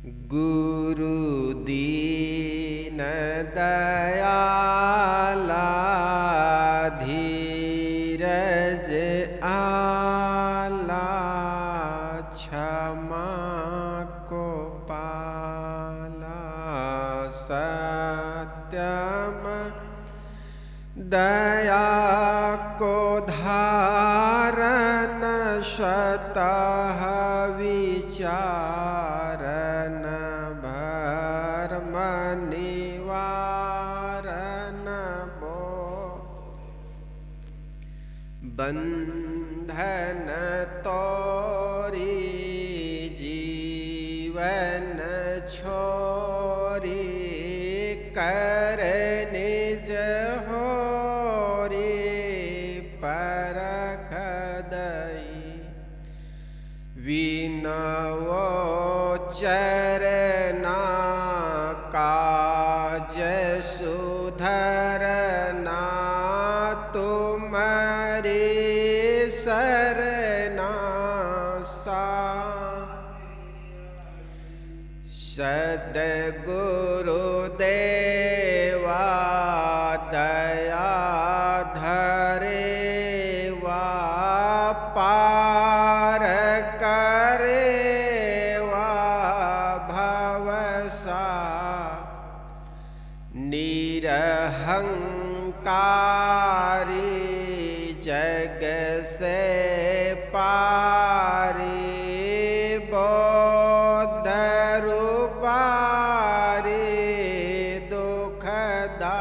गुरु दीन दयाला धीरज आला क्षमा को पाला सत्यम दया को धारण स्वतः विचारन भरम निवारन बो बंधन तोरी जीवन छोरी कर निज होरी परख दई विनवो चरना काज सुधरना तुम्हारी सरना सा सद्गुरु देवा दया धरेवा पार करेवा भवसा निरहंकारी जग से पारी बौद्ध रूपारी दुखदार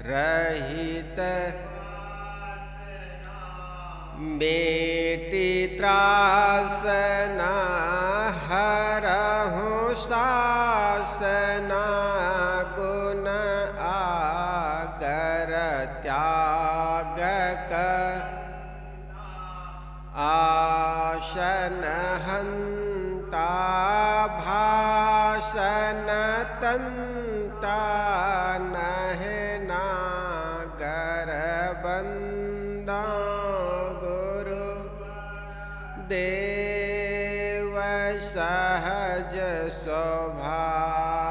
रहित बेटी त्रासना हरहु शासना गुण आगर त्याग आशन हंता भाषण तंता नहना गर बंदा गुरु देव सहज स्वाभाविक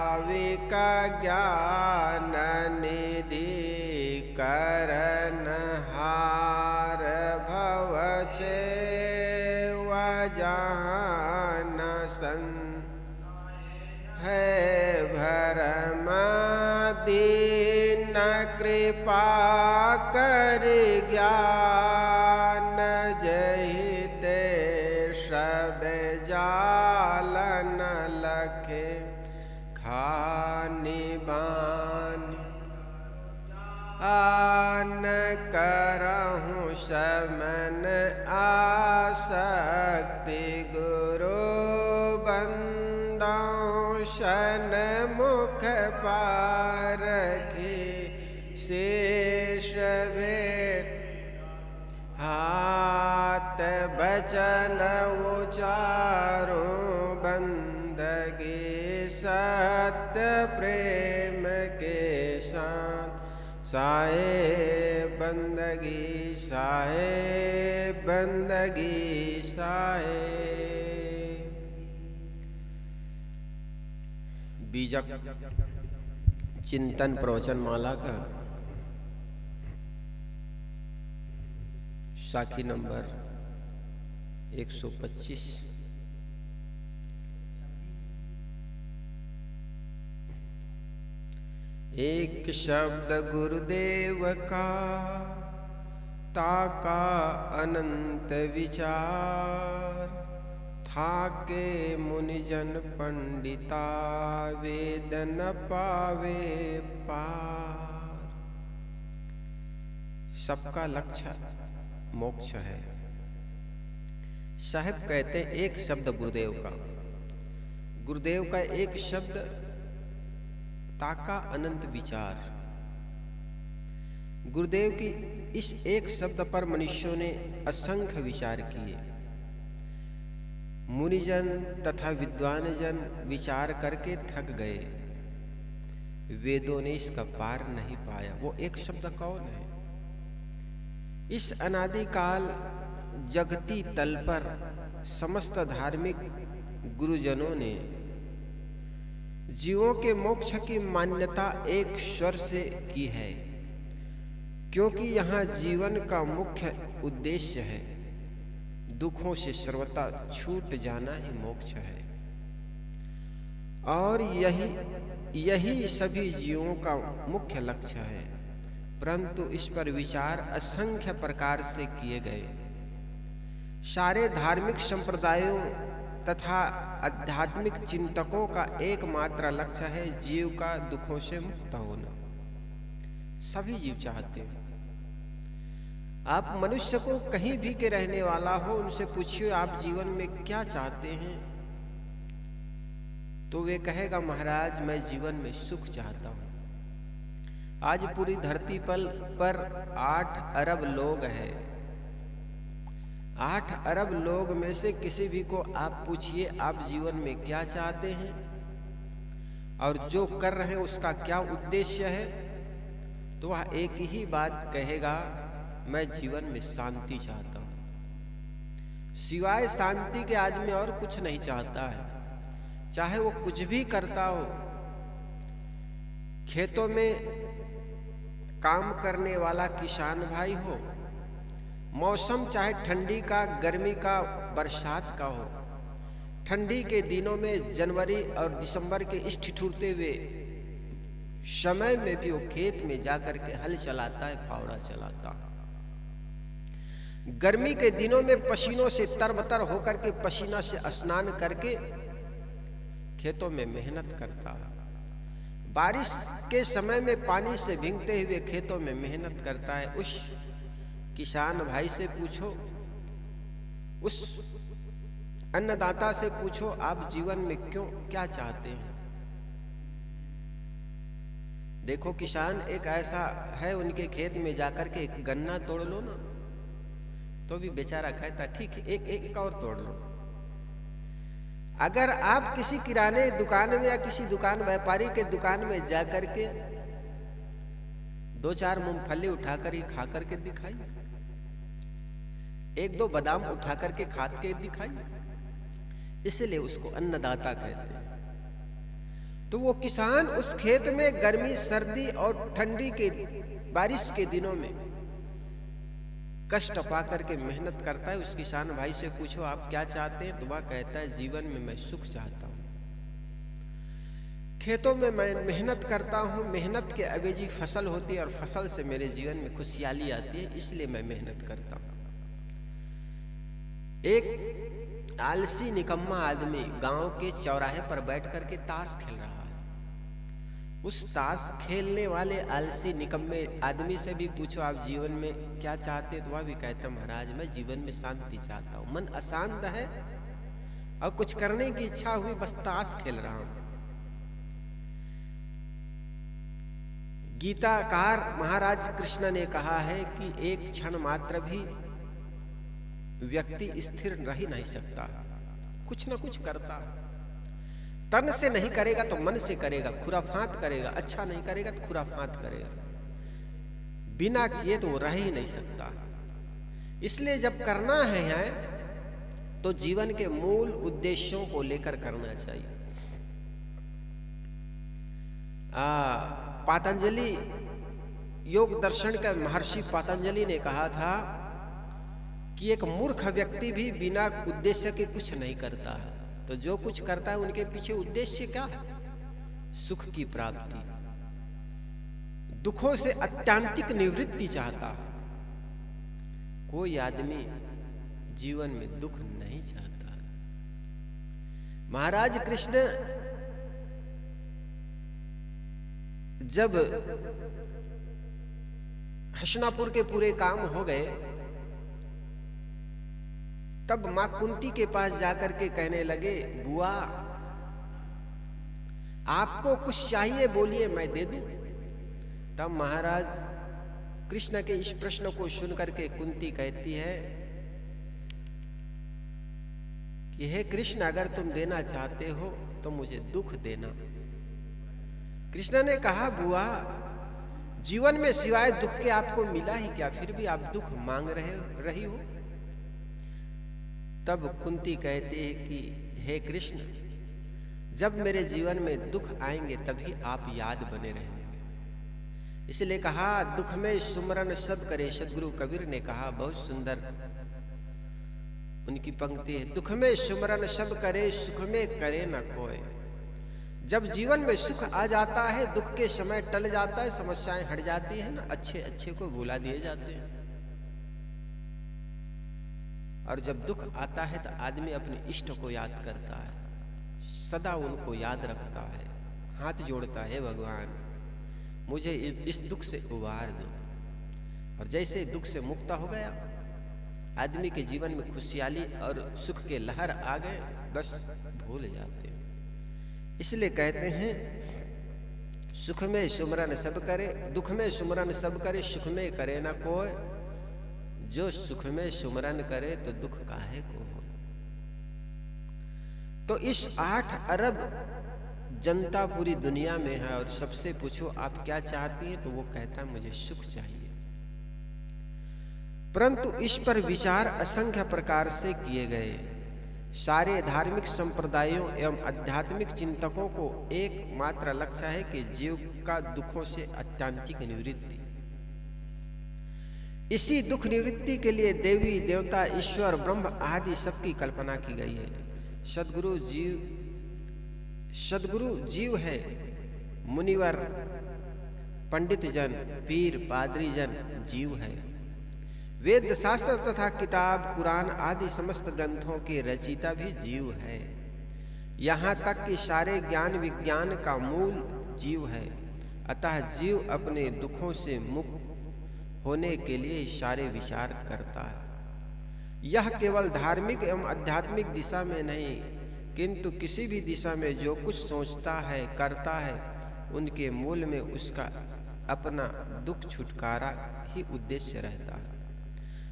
ज्ञान निधि करन हार भव वजान सन है भरम दीन कृपा कर ज्ञान जहिते सब जालन लखे खानी बानी आन करहूँ समन आसक्ति गुरु बंदाऊँ शन मुख पारखी शेष भेट हाथ बचन उचारूं बंदगी सत्य प्रेम के साथ साए बंदगी साए बीजक चिंतन प्रवचन माला का साखी नंबर 125। एक शब्द गुरुदेव का ताका अनंत विचार थाके मुनिजन पंडिता वेद न पावे पार। सबका लक्ष्य मोक्ष है। साहब कहते हैं एक शब्द गुरुदेव का एक शब्द ताका अनंत विचार। गुरुदेव की इस एक शब्द पर मनुष्यों ने असंख्य विचार किए। मुनिजन तथा विद्वानजन विचार करके थक गए। वेदों ने इसका पार नहीं पाया। वो एक शब्द कौन है? इस अनादिकाल जगती तल पर समस्त धार्मिक गुरुजनों ने जीवों के मोक्ष की मान्यता एक स्वर से की है, क्योंकि यहाँ जीवन का मुख्य उद्देश्य है दुखों से सर्वथा छूट जाना ही मोक्ष है, और यही सभी जीवों का मुख्य लक्ष्य है। परंतु इस पर विचार असंख्य प्रकार से किए गए। सारे धार्मिक संप्रदायों तथा आध्यात्मिक चिंतकों का एकमात्र लक्ष्य है जीव का दुखों से मुक्त होना। सभी जीव चाहते हैं। आप मनुष्य को कहीं भी के रहने वाला हो, उनसे पूछिए आप जीवन में क्या चाहते हैं, तो वे कहेगा महाराज मैं जीवन में सुख चाहता हूं। आज पूरी धरती पर 8 अरब लोग हैं। 8 अरब लोग में से किसी भी को आप पूछिए आप जीवन में क्या चाहते हैं और जो कर रहे हैं उसका क्या उद्देश्य है, तो वह एक ही बात कहेगा, मैं जीवन में शांति चाहता हूं। सिवाय शांति के आदमी और कुछ नहीं चाहता है। चाहे वो कुछ भी करता हो, खेतों में काम करने वाला किसान भाई हो, मौसम चाहे ठंडी का, गर्मी का, बरसात का हो, ठंडी के दिनों में जनवरी और दिसंबर के इस ठिठुरते हुए समय में भी वो खेत में जाकर के हल चलाता है, फावड़ा चलाता है। गर्मी के दिनों में पसीनों से तरबतर होकर के पसीना से स्नान करके खेतों में मेहनत करता है। बारिश के समय में पानी से भीगते हुए खेतों में मेहनत करता है। उस किसान भाई से पूछो, उस अन्नदाता से पूछो आप जीवन में क्या चाहते हैं। देखो किसान एक ऐसा है, उनके खेत में जाकर के एक गन्ना तोड़ लो ना, तो भी बेचारा कहता ठीक है एक और तोड़ लो। अगर आप किसी किराने दुकान में या किसी दुकान व्यापारी के दुकान में जाकर के 2-4 मूंगफली उठाकर ही खा करके दिखाइए, 1-2 बादाम उठा करके खा के दिखाइए, इसलिए उसको अन्नदाता कहते हैं। तो वो किसान उस खेत में गर्मी, सर्दी और ठंडी के बारिश के दिनों में कष्ट पा करके मेहनत करता है। उस किसान भाई से पूछो आप क्या चाहते हैं, तो वह कहता है जीवन में मैं सुख चाहता हूं। खेतों में मैं मेहनत करता हूं, मेहनत के अवेजी फसल होती है और फसल से मेरे जीवन में खुशहाली आती है, इसलिए मैं मेहनत करता हूं। एक आलसी निकम्मा आदमी गांव के चौराहे पर बैठ करके ताश खेल रहा है। उस ताश खेलने वाले आलसी निकम्मे आदमी से भी पूछो आप जीवन में क्या चाहते, तो वह भी कहता महाराज मैं जीवन में शांति चाहता हूं, मन अशांत है और कुछ करने की इच्छा हुई, बस ताश खेल रहा हूं। गीताकार महाराज कृष्ण ने कहा है कि एक क्षण मात्र भी व्यक्ति स्थिर रह ही नहीं सकता, कुछ ना कुछ करता। तन से नहीं करेगा तो मन से करेगा, खुराफात करेगा, अच्छा नहीं करेगा तो खुराफात करेगा, बिना किए तो वो रह ही नहीं सकता। इसलिए जब करना है तो जीवन के मूल उद्देश्यों को लेकर करना चाहिए। पतंजलि योग दर्शन का महर्षि पतंजलि ने कहा था कि एक मूर्ख व्यक्ति भी बिना उद्देश्य के कुछ नहीं करता है, तो जो कुछ करता है उनके पीछे उद्देश्य क्या है? सुख की प्राप्ति, दुखों से अत्यंतिक निवृत्ति चाहता। कोई आदमी जीवन में दुख नहीं चाहता। महाराज कृष्ण जब हस्तिनापुर के पूरे काम हो गए, तब मां कुंती के पास जाकर के कहने लगे, बुआ आपको कुछ चाहिए बोलिए मैं दे दूं। तब महाराज कृष्ण के इस प्रश्न को सुनकर के कुंती कहती है कि हे कृष्ण अगर तुम देना चाहते हो तो मुझे दुख देना। कृष्ण ने कहा बुआ जीवन में सिवाय दुख के आपको मिला ही क्या, फिर भी आप दुख मांग रही हो। तब कुंती कहती है कि हे कृष्ण, जब मेरे जीवन में दुख आएंगे तभी आप याद बने रहेंगे। इसलिए कहा दुख में सुमरन सब करे। सदगुरु कबीर ने कहा, बहुत सुंदर उनकी पंक्ति है, दुख में सुमरन सब करे, सुख में करे न कोय। जब जीवन में सुख आ जाता है, दुख के समय टल जाता है, समस्याएं हट जाती है ना, अच्छे अच्छे को भुला दिए जाते हैं। और जब दुख आता है तो आदमी अपने इष्ट को याद करता है, सदा उनको याद रखता है, हाथ जोड़ता है, भगवान मुझे इस दुख से उबार दो। और जैसे दुख से मुक्त हो गया, आदमी के जीवन में खुशहाली और सुख के लहर आ गए, बस भूल जाते हैं। इसलिए कहते हैं सुख में सुमरन सब करे, दुख में सुमरन सब करे, सुख में करे ना कोई। जो सुख में सुमरन करे तो दुख काहे को हो। तो इस 8 अरब जनता पूरी दुनिया में है, और सबसे पूछो आप क्या चाहती हैं, तो वो कहता है मुझे सुख चाहिए। परंतु इस पर विचार असंख्य प्रकार से किए गए। सारे धार्मिक संप्रदायों एवं आध्यात्मिक चिंतकों को एकमात्र लक्ष्य है कि जीव का दुखों से अत्यंतिक निवृत्ति। इसी दुख निवृत्ति के लिए देवी देवता ईश्वर ब्रह्म आदि सबकी कल्पना की गई है। सदगुरु जीव है, मुनिवर पंडित जन पीर पादरी जन जीव है। वेद शास्त्र तथा किताब कुरान आदि समस्त ग्रंथों के रचयिता भी जीव है। यहाँ तक कि सारे ज्ञान विज्ञान का मूल जीव है। अतः जीव अपने दुखों से मुक्त होने के लिए सारे विचार करता है। यह केवल धार्मिक एवं आध्यात्मिक दिशा में नहीं, किंतु किसी भी दिशा में जो कुछ सोचता है करता है, उनके मूल में उसका अपना दुख छुटकारा ही उद्देश्य रहता है।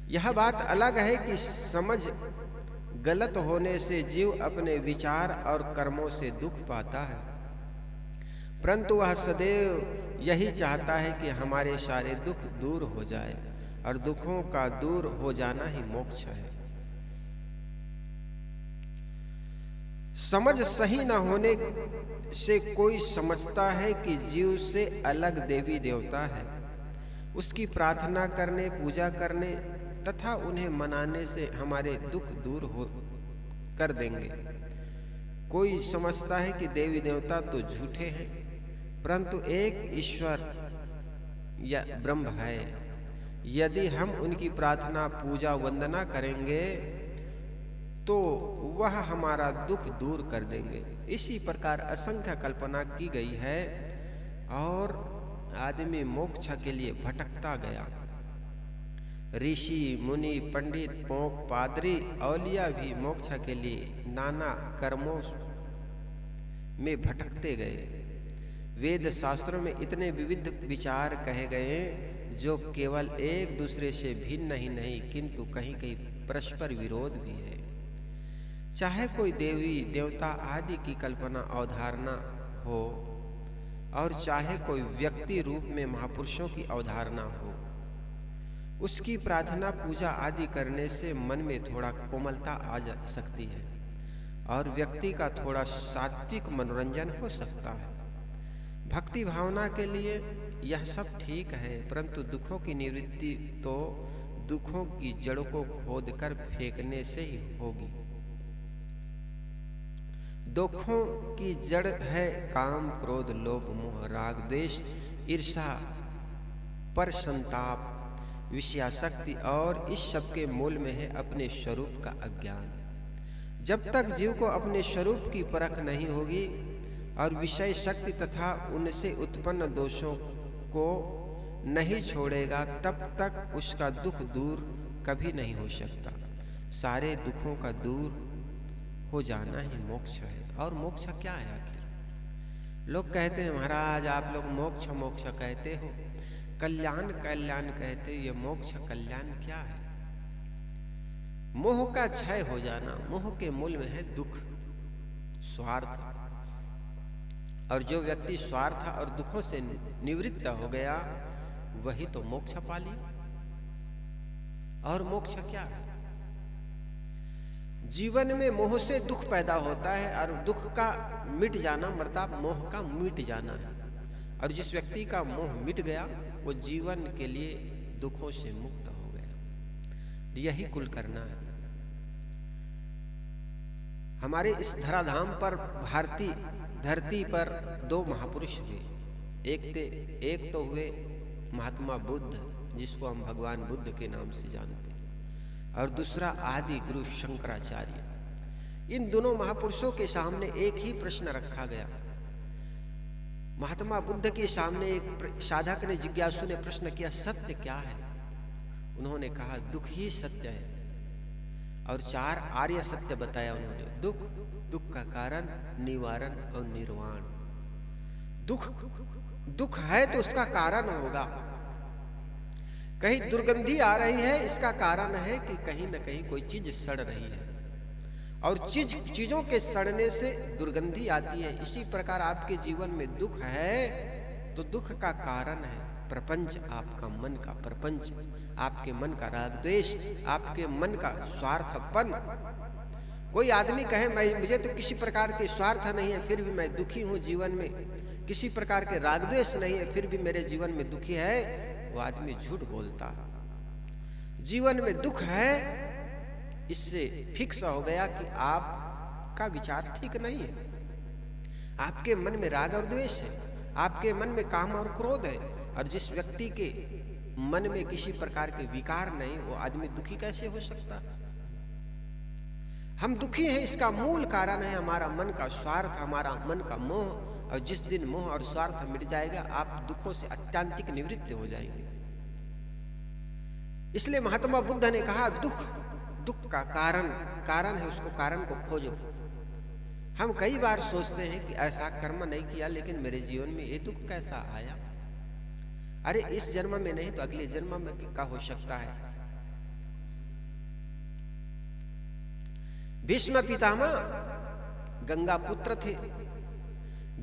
यह बात अलग है कि समझ गलत होने से जीव अपने विचार और कर्मों से दुख पाता है, परंतु वह सदैव यही चाहता है कि हमारे सारे दुख दूर हो जाए, और दुखों का दूर हो जाना ही मोक्ष है। समझ सही न होने से कोई समझता है कि जीव से अलग देवी देवता है, उसकी प्रार्थना करने, पूजा करने तथा उन्हें मनाने से हमारे दुख दूर हो कर देंगे। कोई समझता है कि देवी देवता तो झूठे हैं, परंतु एक ईश्वर या ब्रह्म है। यदि हम उनकी प्रार्थना पूजा वंदना करेंगे तो वह हमारा दुख दूर कर देंगे। इसी प्रकार असंख्य कल्पना की गई है, और आदमी मोक्ष के लिए भटकता गया। ऋषि मुनि पंडित पोंक पादरी औलिया भी मोक्ष के लिए नाना कर्मों में भटकते गए। वेद शास्त्रों में इतने विविध विचार कहे गए जो केवल एक दूसरे से भिन्न ही नहीं, किंतु कहीं कहीं परस्पर विरोध भी है। चाहे कोई देवी देवता आदि की कल्पना अवधारणा हो, और चाहे कोई व्यक्ति रूप में महापुरुषों की अवधारणा हो, उसकी प्रार्थना पूजा आदि करने से मन में थोड़ा कोमलता आ जा सकती है, और व्यक्ति का थोड़ा सात्विक मनोरंजन हो सकता है। भक्ति भावना के लिए यह सब ठीक है, परंतु दुखों की निवृत्ति तो दुखों की जड़ को खोदकर फेंकने से ही होगी। दुखों की जड़ है काम क्रोध लोभ मोह राग द्वेष ईर्ष्या पर संताप विषयासक्ति, और इस सब के मूल में है अपने स्वरूप का अज्ञान। जब तक जीव को अपने स्वरूप की परख नहीं होगी और विषय शक्ति तथा उनसे उत्पन्न दोषों को नहीं छोड़ेगा, तब तक उसका दुख दूर कभी नहीं हो सकता। सारे दुखों का दूर हो जाना ही मोक्ष है। और मोक्ष क्या है आखिर? लोग कहते हैं महाराज आप लोग मोक्ष मोक्ष कहते हो, कल्याण कल्याण कहते हो, ये मोक्ष कल्याण क्या है? मोह का क्षय हो जाना। मोह के मूल में है दुख, स्वार्थ, और जो व्यक्ति स्वार्थ और दुखों से निवृत्त हो गया वही तो मोक्ष पा लिया। और मोक्ष क्या है? जीवन में मोह से दुख पैदा होता है और दुख का मिट जाना मतलब मोह का मिट जाना है। और जिस व्यक्ति का मोह मिट गया वो जीवन के लिए दुखों से मुक्त हो गया। यही कुल करना है। हमारे इस धराधाम पर भारतीय धरती पर दो महापुरुष हुए। एक तो हुए महात्मा बुद्ध, जिसको हम भगवान बुद्ध के नाम से जानते हैं, और दूसरा आदि गुरु शंकराचार्य। इन दोनों महापुरुषों के सामने एक ही प्रश्न रखा गया। महात्मा बुद्ध के सामने एक साधक ने, जिज्ञासु ने प्रश्न किया, सत्य क्या है? उन्होंने कहा दुख ही सत्य है। और 4 आर्य सत्य बताया उन्होंने। दुख, दुख का कारण, निवारण और निर्वाण। दुख है तो उसका कारण होगा। कहीं दुर्गंधी आ रही है, इसका कारण है कि कहीं न कहीं कोई चीज सड़ रही है, और चीजों के सड़ने से दुर्गंधी आती है। इसी प्रकार आपके जीवन में दुख है तो दुख का कारण है प्रपंच, आपका मन का प्रपंच, आपके मन का राग द्वेष, आपके मन का स्वार्थपन। कोई आदमी कहे मुझे तो किसी प्रकार के स्वार्थ नहीं है फिर भी मैं दुखी हूं जीवन में, किसी प्रकार के राग द्वेष नहीं है फिर भी मेरे जीवन में दुखी है, वो आदमी झूठ बोलता। जीवन में दुख है, इससे फिक्स हो गया कि आपका विचार ठीक नहीं है। आपके मन में राग और द्वेष है, आपके मन में काम और क्रोध है। और जिस व्यक्ति के मन में किसी प्रकार के विकार नहीं, वो आदमी दुखी कैसे हो सकता? हम दुखी हैं, इसका मूल कारण है हमारा मन का स्वार्थ, हमारा मन का मोह। और जिस दिन मोह और स्वार्थ मिट जाएगा, आप दुखों से अत्यंतिक निवृत्त हो जाएंगे। इसलिए महात्मा बुद्ध ने कहा दुख का कारण है, उसको कारण को खोजो। हम कई बार सोचते हैं कि ऐसा कर्म नहीं किया लेकिन मेरे जीवन में ये दुख कैसा आया। अरे इस जन्म में नहीं तो अगले जन्म में क्या हो सकता है। भीष्म पितामह गंगा पुत्र थे।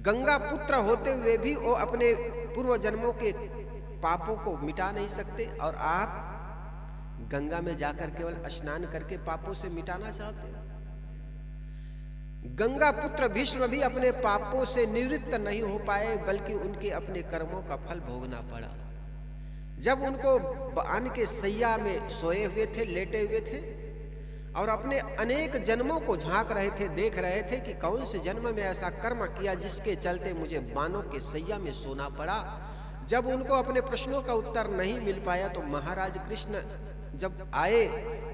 गंगा पुत्र होते हुए भी वो अपने पूर्व जन्मों के पापों को मिटा नहीं सकते, और आप गंगा में जाकर केवल स्नान करके पापों से मिटाना चाहते हो। गंगा पुत्र भीष्म भी अपने पापों से निवृत्त नहीं हो पाए, बल्कि उनके अपने कर्मों का फल भोगना पड़ा। जब उनको बाण के सैया में सोए हुए थे, लेटे हुए थे, और अपने अनेक जन्मों को झांक रहे थे, देख रहे थे कि कौन से जन्म में ऐसा कर्म किया जिसके चलते मुझे बाणों के सैया में सोना पड़ा। जब उनको अपने प्रश्नों का उत्तर नहीं मिल पाया तो महाराज कृष्ण जब आए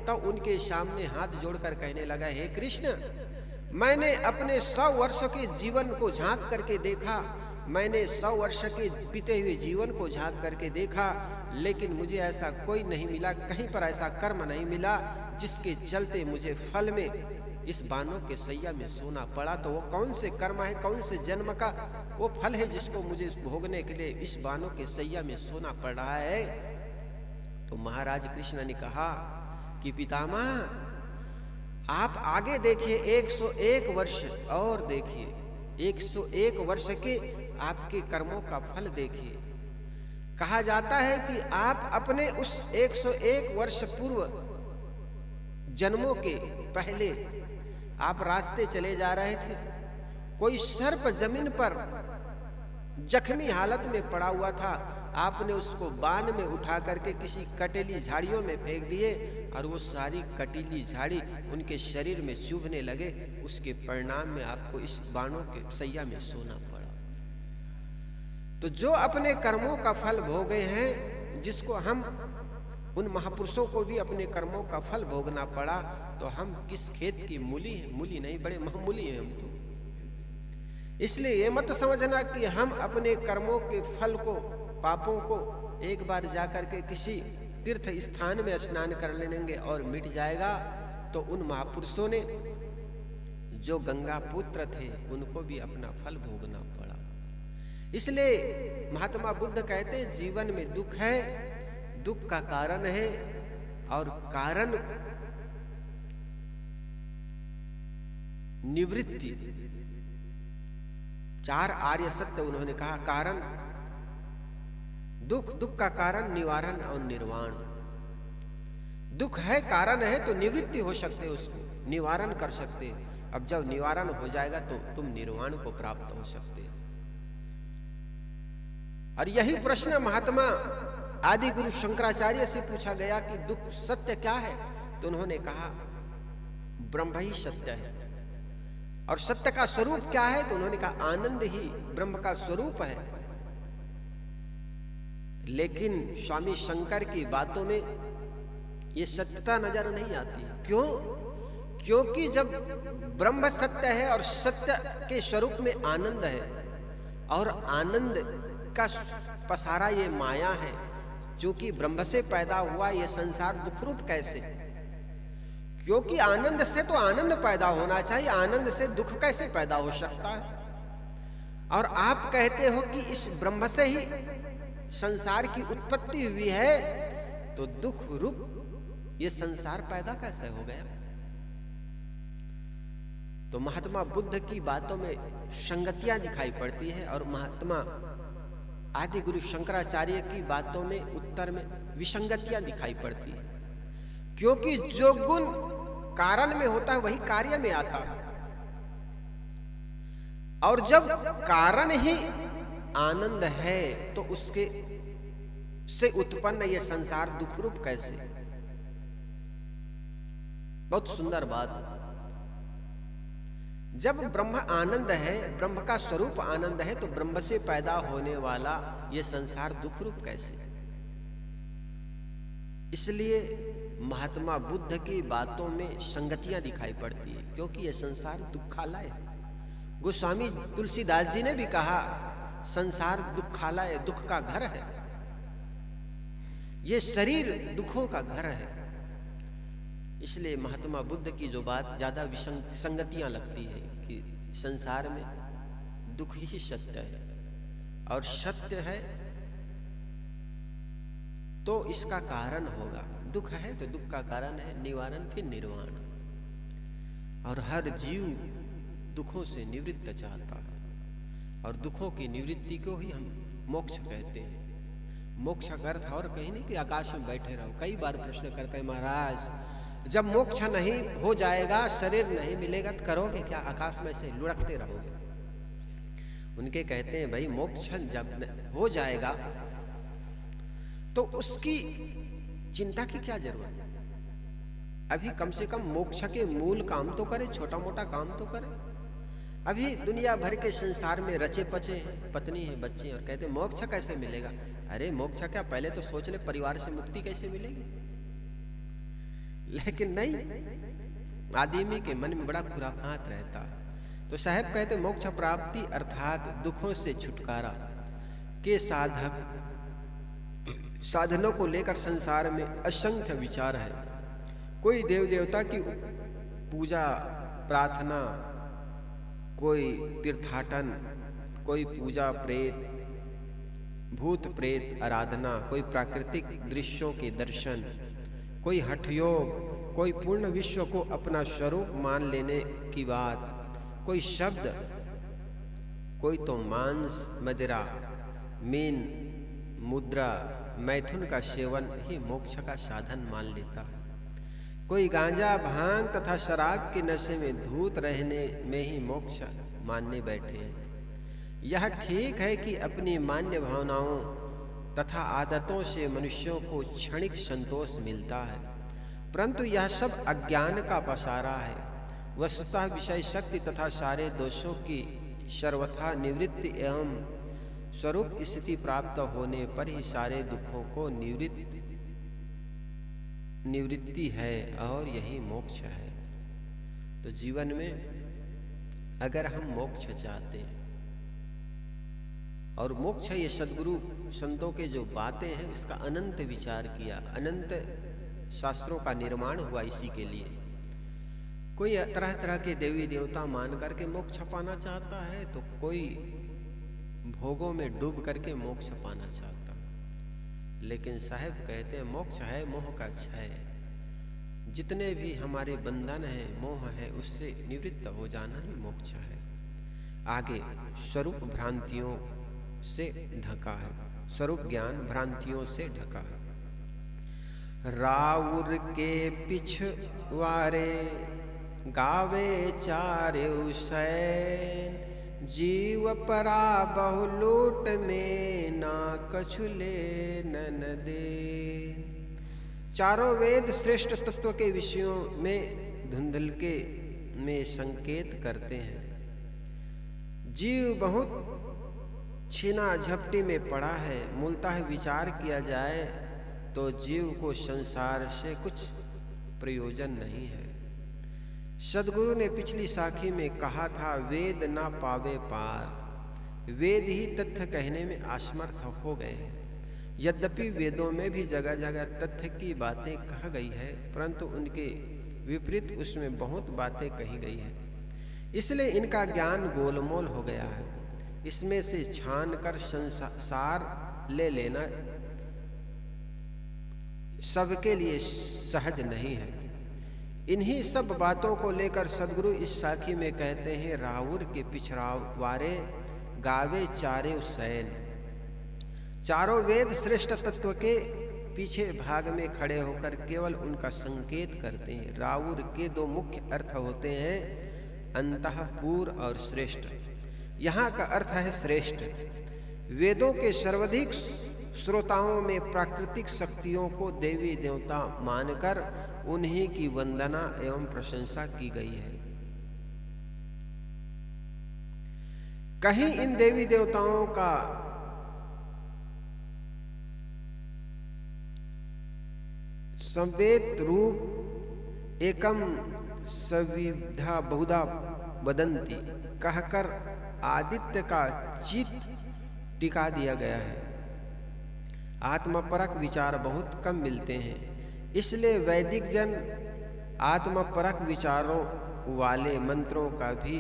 तब उनके सामने हाथ जोड़कर कहने लगा, हे कृष्ण, मैंने अपने 100 वर्ष के जीवन को झांक करके देखा, मैंने 100 वर्ष के बीते हुए जीवन को झांक करके देखा, लेकिन मुझे ऐसा कोई नहीं मिला, कहीं पर ऐसा कर्म नहीं मिला जिसके चलते मुझे फल में इस बाणों के सैया में सोना पड़ा। तो वो कौन से कर्म है, कौन से जन्म का वो फल है जिसको मुझे भोगने के लिए इस बाणों के सैया में सोना पड़ रहा है? तो महाराज कृष्ण ने कहा कि पितामह, आप आगे देखिए, 101 वर्ष और देखिए, 101 वर्ष के आपके कर्मों का फल देखिए। कहा जाता है कि आप अपने उस 101 वर्ष पूर्व जन्मों के पहले आप रास्ते चले जा रहे थे, कोई सर्प जमीन पर जख्मी हालत में पड़ा हुआ था, आपने उसको बाण में उठा करके किसी कटीली झाड़ियों में फेंक दिए, और वो सारी कटीली झाड़ी उनके शरीर में चुभने लगे। उसके परिणाम में आपको इस बाणों के सैया में सोना पड़ा। तो जो अपने कर्मों का फल भोगे हैं, जिसको हम उन महापुरुषों को भी अपने कर्मों का फल भोगना पड़ा, तो हम किस खेत की मूली है? मूली नहीं, बड़े मामूली हैं हम तो। इसलिए ये मत समझना कि हम अपने कर्मों के फल को, पापों को एक बार जाकर के किसी तीर्थ स्थान में स्नान कर लेंगे और मिट जाएगा। तो उन महापुरुषों ने, जो गंगा पुत्र थे, उनको भी अपना फल भोगना पड़ा। इसलिए महात्मा बुद्ध कहते जीवन में दुख है, दुख का कारण है, और कारण निवृत्ति। 4 आर्य सत्य उन्होंने कहा, कारण दुख, दुख का कारण निवारण और निर्वाण। दुख है, कारण है तो निवृत्ति हो सकते, उसको निवारण कर सकते। अब जब निवारण हो जाएगा तो तुम निर्वाण को प्राप्त हो सकते। और यही प्रश्न महात्मा आदि गुरु शंकराचार्य से पूछा गया कि दुख सत्य क्या है, तो उन्होंने कहा ब्रह्म ही सत्य है। और सत्य का स्वरूप क्या है, तो उन्होंने कहा आनंद ही ब्रह्म का स्वरूप है। लेकिन स्वामी शंकर की बातों में ये सत्यता नजर नहीं आती। क्यों? क्योंकि जब ब्रह्म सत्य है और सत्य के स्वरूप में आनंद है, और आनंद का पसारा ये माया है, क्योंकि ब्रह्म से पैदा हुआ ये संसार दुख रूप कैसे? क्योंकि आनंद से तो आनंद पैदा होना चाहिए, आनंद से दुख कैसे पैदा हो सकता है? और आप कहते हो कि इस ब्रह्म से ही संसार की उत्पत्ति हुई है, तो दुख रूप ये संसार पैदा कैसे हो गया? तो महात्मा बुद्ध की बातों में संगतियां दिखाई पड़ती है और महात्मा आदि गुरु शंकराचार्य की बातों में उत्तर में विसंगतियां दिखाई पड़ती है। क्योंकि जो गुण कारण में होता है वही कार्य में आता है, और जब कारण ही आनंद है तो उसके से उत्पन्न ये संसार दुख रूप कैसे? बहुत सुंदर बात। जब ब्रह्म आनंद है, ब्रह्म का स्वरूप आनंद है, तो ब्रह्म से पैदा होने वाला ये संसार दुख रूप कैसे? इसलिए महात्मा बुद्ध की बातों में संगतियां दिखाई पड़ती है, क्योंकि ये संसार दुखालय है। गोस्वामी तुलसीदास जी ने भी कहा संसार दुखालय, दुख का घर है। ये शरीर दुखों का घर है। इसलिए महात्मा बुद्ध की जो बात ज्यादा विसंगतियां लगती है कि संसार में दुख ही सत्य है, और सत्य है तो इसका कारण होगा। दुख है तो दुख का कारण है निवारण, फिर निर्वाण। और हर जीव दुखों से निवृत्त चाहता है, और दुखों की निवृत्ति को ही हम मोक्ष कहते हैं। मोक्ष का अर्थ और कहीं नहीं कि आकाश में बैठे रहो। कई बार प्रश्न करते हैं, महाराज जब मोक्ष नहीं हो जाएगा, शरीर नहीं मिलेगा, तो करोगे क्या? आकाश में से लुढ़कते रहोगे? उनके कहते हैं भाई मोक्ष जब हो जाएगा तो उसकी चिंता की क्या जरूरत? अभी कम से कम मोक्ष के मूल काम तो करे, छोटा मोटा काम तो करे। अभी दुनिया भर के संसार में रचे पचे पत्नी है, बच्चे, और कहते मोक्ष कैसे मिलेगा? अरे मोक्ष क्या, पहले तो सोच ले परिवार से मुक्ति कैसे मिलेगी। लेकिन नहीं, आदमी के मन में बड़ा खुराफात रहता है। तो साहब कहते मोक्ष प्राप्ति अर्थात दुखों से छुटकारा के साधनों को लेकर संसार में असंख्य विचार है। कोई देव देवता की पूजा प्रार्थना, कोई तीर्थाटन, कोई पूजा प्रेत भूत प्रेत आराधना, कोई प्राकृतिक दृश्यों के दर्शन, कोई हठ योग, कोई पूर्ण विश्व को अपना स्वरूप मान लेने की बात, कोई शब्द, कोई तो मांस मदिरा मीन मुद्रा मैथुन का सेवन ही मोक्ष का साधन मान लेता है। कोई गांजा भांग तथा शराब के नशे में धूत रहने में ही मोक्ष मानने बैठे हैं। यह ठीक है कि अपनी मान्य भावनाओं तथा आदतों से मनुष्यों को क्षणिक संतोष मिलता है, परंतु यह सब अज्ञान का पसारा है। वस्तुतः विषय शक्ति तथा सारे दोषों की सर्वथा निवृत्ति एवं स्वरूप स्थिति प्राप्त होने पर ही सारे दुखों को निवृत्ति है, और यही मोक्ष है। तो जीवन में अगर हम मोक्ष चाहते हैं, और मोक्ष ये सद्गुरु संतों के जो बातें हैं इसका अनंत विचार किया, अनंत शास्त्रों का निर्माण हुआ इसी के लिए। कोई तरह तरह के देवी देवता मान करके मोक्ष पाना चाहता है, तो कोई भोगों में डूब करके मोक्ष पाना चाहता है। लेकिन साहब कहते हैं मोक्ष है मोह का क्षय। जितने भी हमारे बंधन है, मोह है, उससे निवृत्त हो जाना ही मोक्ष है। आगे स्वरूप भ्रांतियों से ढका है, स्वरूप ज्ञान भ्रांतियों से ढका है। राउर के पिछवारे गावे चार्यु सैन, जीव परा बहु लूट में, ना कछु लेन देन। चारों वेद श्रेष्ठ तत्व के विषयों में धुंधलके में संकेत करते हैं। जीव बहुत छीना झपटी में पड़ा है। मूलतः विचार किया जाए तो जीव को संसार से कुछ प्रयोजन नहीं है। सद्गुरु ने पिछली साखी में कहा था, वेद ना पावे पार। वेद ही तथ्य कहने में असमर्थ हो गए हैं। यद्यपि वेदों में भी जगह जगह तथ्य की बातें कह गई है, परंतु उनके विपरीत उसमें बहुत बातें कही गई है। इसलिए इनका ज्ञान गोलमोल हो गया है। इसमें से छान कर संसार ले लेना सबके लिए सहज नहीं है। इन्हीं सब बातों को लेकर सद्गुरु इस साखी में कहते हैं, राहुर के पिछड़ावारे गावे चारे सैन। चारों वेद श्रेष्ठ तत्व के पीछे भाग में खड़े होकर केवल उनका संकेत करते हैं। राहुर के दो मुख्य अर्थ होते हैं, अंतःपुर और श्रेष्ठ। यहाँ का अर्थ है श्रेष्ठ। वेदों के सर्वाधिक श्रोताओं में प्राकृतिक शक्तियों को देवी देवता मानकर उन्हीं की वंदना एवं प्रशंसा की गई है। कहीं इन देवी देवताओं का संवेद रूप एकम सविधा बहुधा वदंती कहकर आदित्य का चित टिका दिया गया है। आत्मपरक विचार बहुत कम मिलते हैं, इसलिए वैदिक जन आत्मपरक विचारों वाले मंत्रों का भी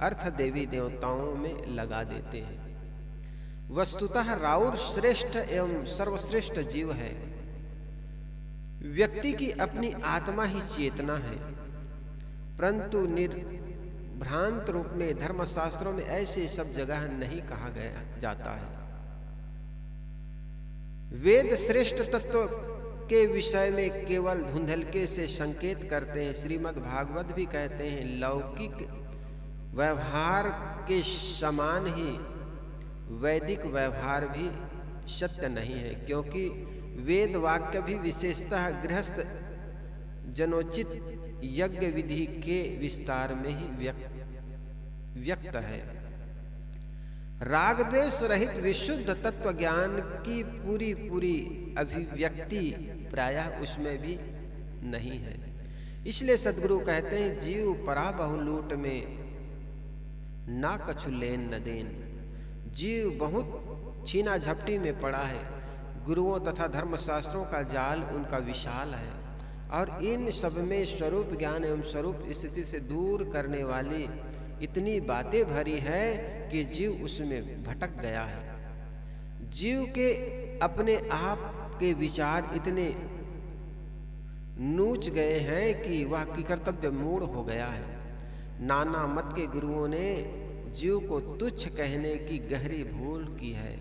अर्थ देवी देवताओं में लगा देते हैं। वस्तुतः राउर श्रेष्ठ एवं सर्वश्रेष्ठ जीव है। व्यक्ति की अपनी आत्मा ही चेतना है, परंतु निर्भ्रांत रूप में धर्मशास्त्रों में ऐसे सब जगह नहीं कहा गया जाता है। वेद श्रेष्ठ तत्व के विषय में केवल धुंधलके से संकेत करते हैं। श्रीमद् भागवत भी कहते हैं, लौकिक व्यवहार के समान ही वैदिक व्यवहार भी सत्य नहीं है, क्योंकि वेद वाक्य भी विशेषतः गृहस्थ जनोचित यज्ञ विधि के विस्तार में ही व्यक्त है। राग द्वेष रहित विशुद्ध तत्व ज्ञान की पूरी अभिव्यक्ति प्रायः उसमें भी नहीं है। इसलिए सद्गुरु कहते हैं, जीव परा बहुलूट में, ना कछु लेन न देन। जीव बहुत छीना झपटी में पड़ा है। गुरुओं तथा धर्मशास्त्रों का जाल उनका विशाल है और इन सब में स्वरूप ज्ञान एवं स्वरूप स्थिति से दूर करने वाली इतनी बातें भरी है कि जीव उसमें भटक गया है। जीव के अपने आप के विचार इतने नूच गए हैं कि वह कर्तव्य मूढ़ हो गया है। नाना मत के गुरुओं ने जीव को तुच्छ कहने की गहरी भूल की है।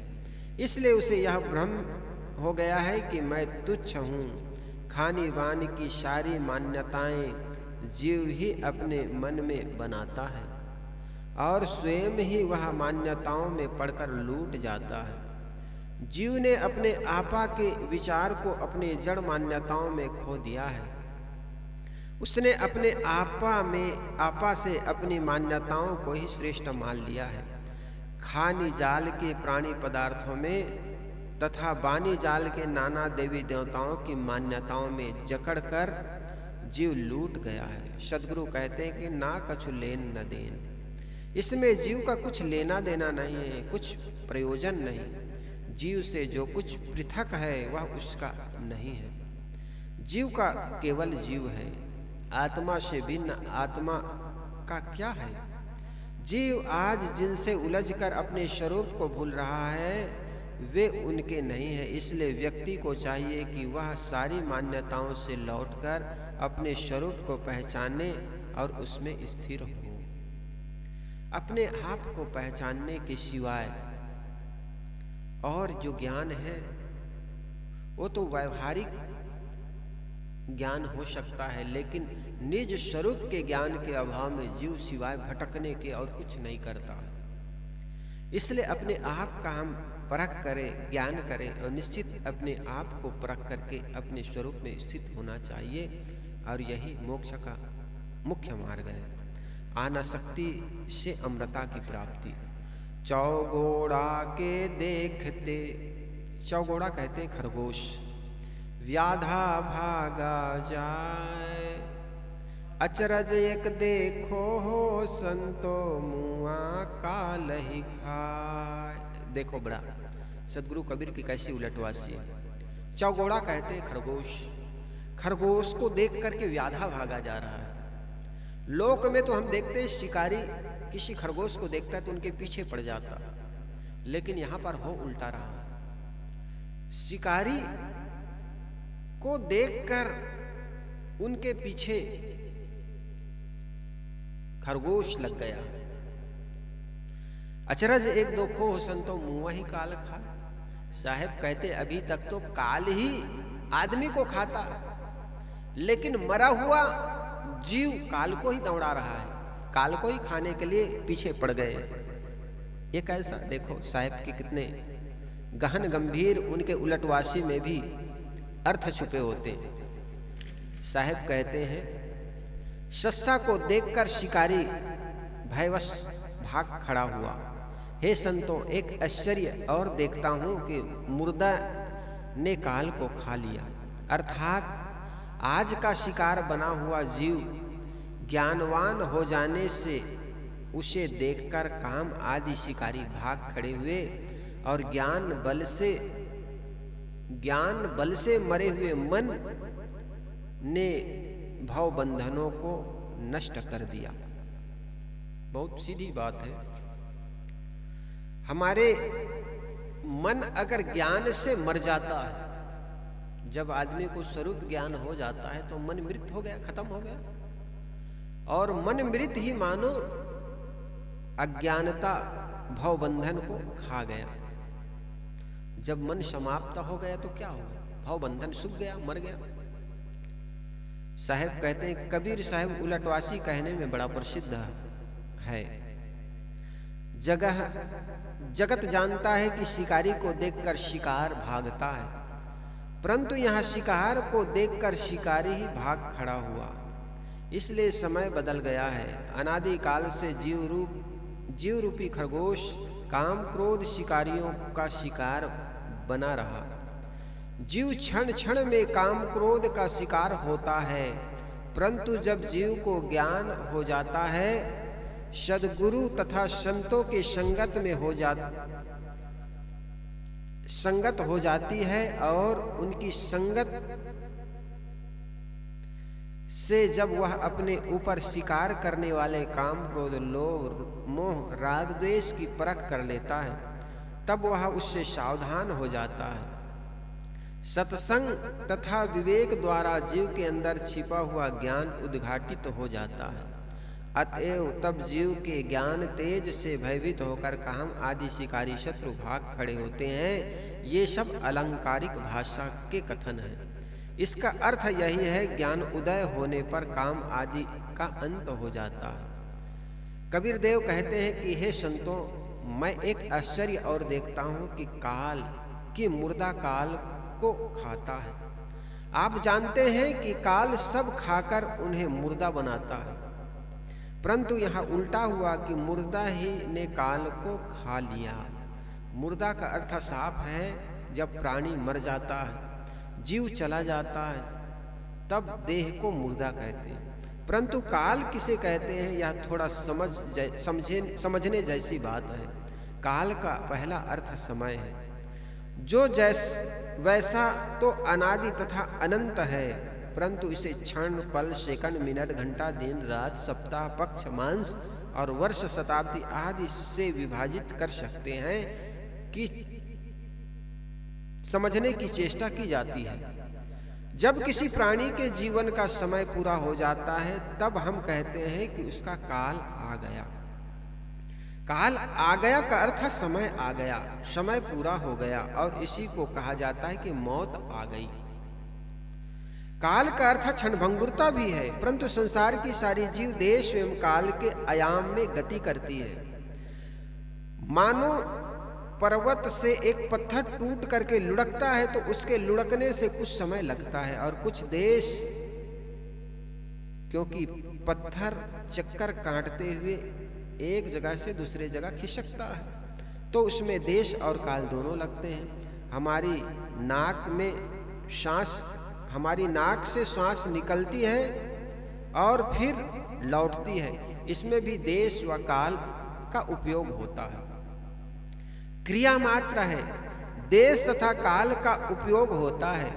इसलिए उसे यह भ्रम हो गया है कि मैं तुच्छ हूँ। खानी वानी की सारी मान्यताएं जीव ही अपने मन में बनाता है और स्वयं ही वह मान्यताओं में पड़कर लूट जाता है। जीव ने अपने आपा के विचार को अपने जड़ मान्यताओं में खो दिया है। उसने अपने आपा से अपनी मान्यताओं को ही श्रेष्ठ मान लिया है। खानी जाल के प्राणी पदार्थों में तथा बानी जाल के नाना देवी देवताओं की मान्यताओं में जकड़कर जीव लूट गया है। सद्गुरु कहते हैं कि ना कछु लेन न देन। इसमें जीव का कुछ लेना देना नहीं है, कुछ प्रयोजन नहीं। जीव से जो कुछ पृथक है वह उसका नहीं है। जीव का केवल जीव है। आत्मा से भिन्न आत्मा का क्या है? जीव आज जिनसे उलझकर अपने स्वरूप को भूल रहा है वे उनके नहीं है। इसलिए व्यक्ति को चाहिए कि वह सारी मान्यताओं से लौटकर अपने स्वरूप को पहचाने और उसमें स्थिर हो। अपने आप को पहचानने के सिवाय और जो ज्ञान है वो तो ज्ञान हो सकता है, लेकिन निज स्वरूप के ज्ञान के अभाव में जीव सिवाय भटकने के और कुछ नहीं करता है। इसलिए अपने आप का हम परख करें, ज्ञान करें और निश्चित अपने आप को परख करके अपने स्वरूप में स्थित होना चाहिए। और यही मोक्ष का मुख्य मार्ग है, अनासक्ति से अमृता की प्राप्ति। चौगोड़ा के देखते, चौगोड़ा कहते हैं खरगोश, व्याधा भागा जाए, अचरज एक देखो हो संतो मुआ काल ही खाए। देखो बड़ा सदगुरु कबीर की कैसी उलटवासी है। चौगोड़ा कहते हैं खरगोश, खरगोश को देख करके व्याधा भागा जा रहा है। लोक में तो हम देखते हैं शिकारी किसी खरगोश को देखता है तो उनके पीछे पड़ जाता, लेकिन यहां पर हो उल्टा रहा। शिकारी को देखकर उनके पीछे खरगोश लग गया। अचरज एक देखो हो संतो मुआ ही काल खा। साहब कहते अभी तक तो काल ही आदमी को खाता, लेकिन मरा हुआ जीव काल को ही दौड़ा रहा है, काल को ही खाने के लिए पीछे पड़ गए। ये कैसा, देखो साहब के कितने गहन गंभीर उनके उलटवासी में भी अर्थ छुपे होते हैं। साहब कहते हैं सस्सा को देखकर शिकारी भयवश भाग खड़ा हुआ। हे संतों, एक आश्चर्य और देखता हूं कि मुर्दा ने काल को खा लिया। अर्थात आज का शिकार बना हुआ जीव ज्ञानवान हो जाने से उसे देखकर काम आदि शिकारी भाग खड़े हुए और ज्ञान बल से मरे हुए मन ने भव बंधनों को नष्ट कर दिया। बहुत सीधी बात है। हमारे मन अगर ज्ञान से मर जाता है, जब आदमी को स्वरूप ज्ञान हो जाता है तो मन मृत हो गया, खत्म हो गया। और मन मृत ही मानो अज्ञानता भव बंधन को खा गया। जब मन समाप्त हो गया तो क्या होगा? भव बंधन सूख गया, मर गया। साहब कहते हैं, कबीर साहब उलटवासी कहने में बड़ा प्रसिद्ध है। जगत जानता है कि शिकारी को देखकर शिकार भागता है, परंतु यहाँ शिकार को देखकर शिकारी ही भाग खड़ा हुआ। इसलिए समय बदल गया है। अनादि काल से जीव रूपी खरगोश काम क्रोध शिकारियों का शिकार बना रहा। जीव क्षण क्षण में काम क्रोध का शिकार होता है, परंतु जब जीव को ज्ञान हो जाता है, सद्गुरु तथा संतों के संगत हो जाती है और उनकी संगत से जब वह अपने ऊपर शिकार करने वाले काम क्रोध लोभ मोह राग द्वेष की परख कर लेता है, तब वह उससे सावधान हो जाता है। सत्संग तथा विवेक द्वारा जीव के अंदर छिपा हुआ ज्ञान उद्घाटित हो जाता है। अतएव तब जीव के ज्ञान तेज से भयभीत होकर काम आदि शिकारी शत्रु भाग खड़े होते हैं। ये सब अलंकारिक भाषा के कथन हैं। इसका अर्थ यही है, ज्ञान उदय होने पर काम आदि का अंत हो जाता है। कबीर देव कहते हैं कि हे संतों, मैं एक आश्चर्य और देखता हूं कि काल की मुर्दा काल को खाता है। आप जानते हैं कि काल सब खाकर उन्हें मुर्दा बनाता है, परंतु यहाँ उल्टा हुआ कि मुर्दा ही ने काल को खा लिया। मुर्दा का अर्थ साफ है, जब प्राणी मर जाता है, जीव चला जाता है, तब देह को मुर्दा कहते हैं। परंतु काल किसे कहते हैं, यह थोड़ा समझने जैसी बात है। काल का पहला अर्थ समय है, जो वैसा तो अनादि तथा अनंत है, परंतु इसे क्षण पल सेकंड मिनट घंटा दिन रात सप्ताह पक्ष मांस और वर्ष शताब्दी आदि से विभाजित कर सकते हैं कि समझने की चेष्टा की जाती है। जब किसी प्राणी के जीवन का समय पूरा हो जाता है, तब हम कहते हैं कि उसका काल आ गया। काल आ गया का अर्थ समय आ गया, समय पूरा हो गया, और इसी को कहा जाता है कि मौत आ गई। काल का अर्थ क्षणभंगुरता भी है, परंतु संसार की सारी जीव देश एवं काल के आयाम में गति करती है। मानो पर्वत से एक पत्थर टूट करके लुढ़कता है तो उसके लुढ़कने से कुछ समय लगता है और कुछ देश, क्योंकि पत्थर चक्कर काटते हुए एक जगह से दूसरे जगह खिसकता है तो उसमें देश और काल दोनों लगते हैं। हमारी नाक से सांस निकलती है और फिर लौटती है, इसमें भी देश व काल का उपयोग होता है। क्रिया मात्र है, देश तथा काल का उपयोग होता है।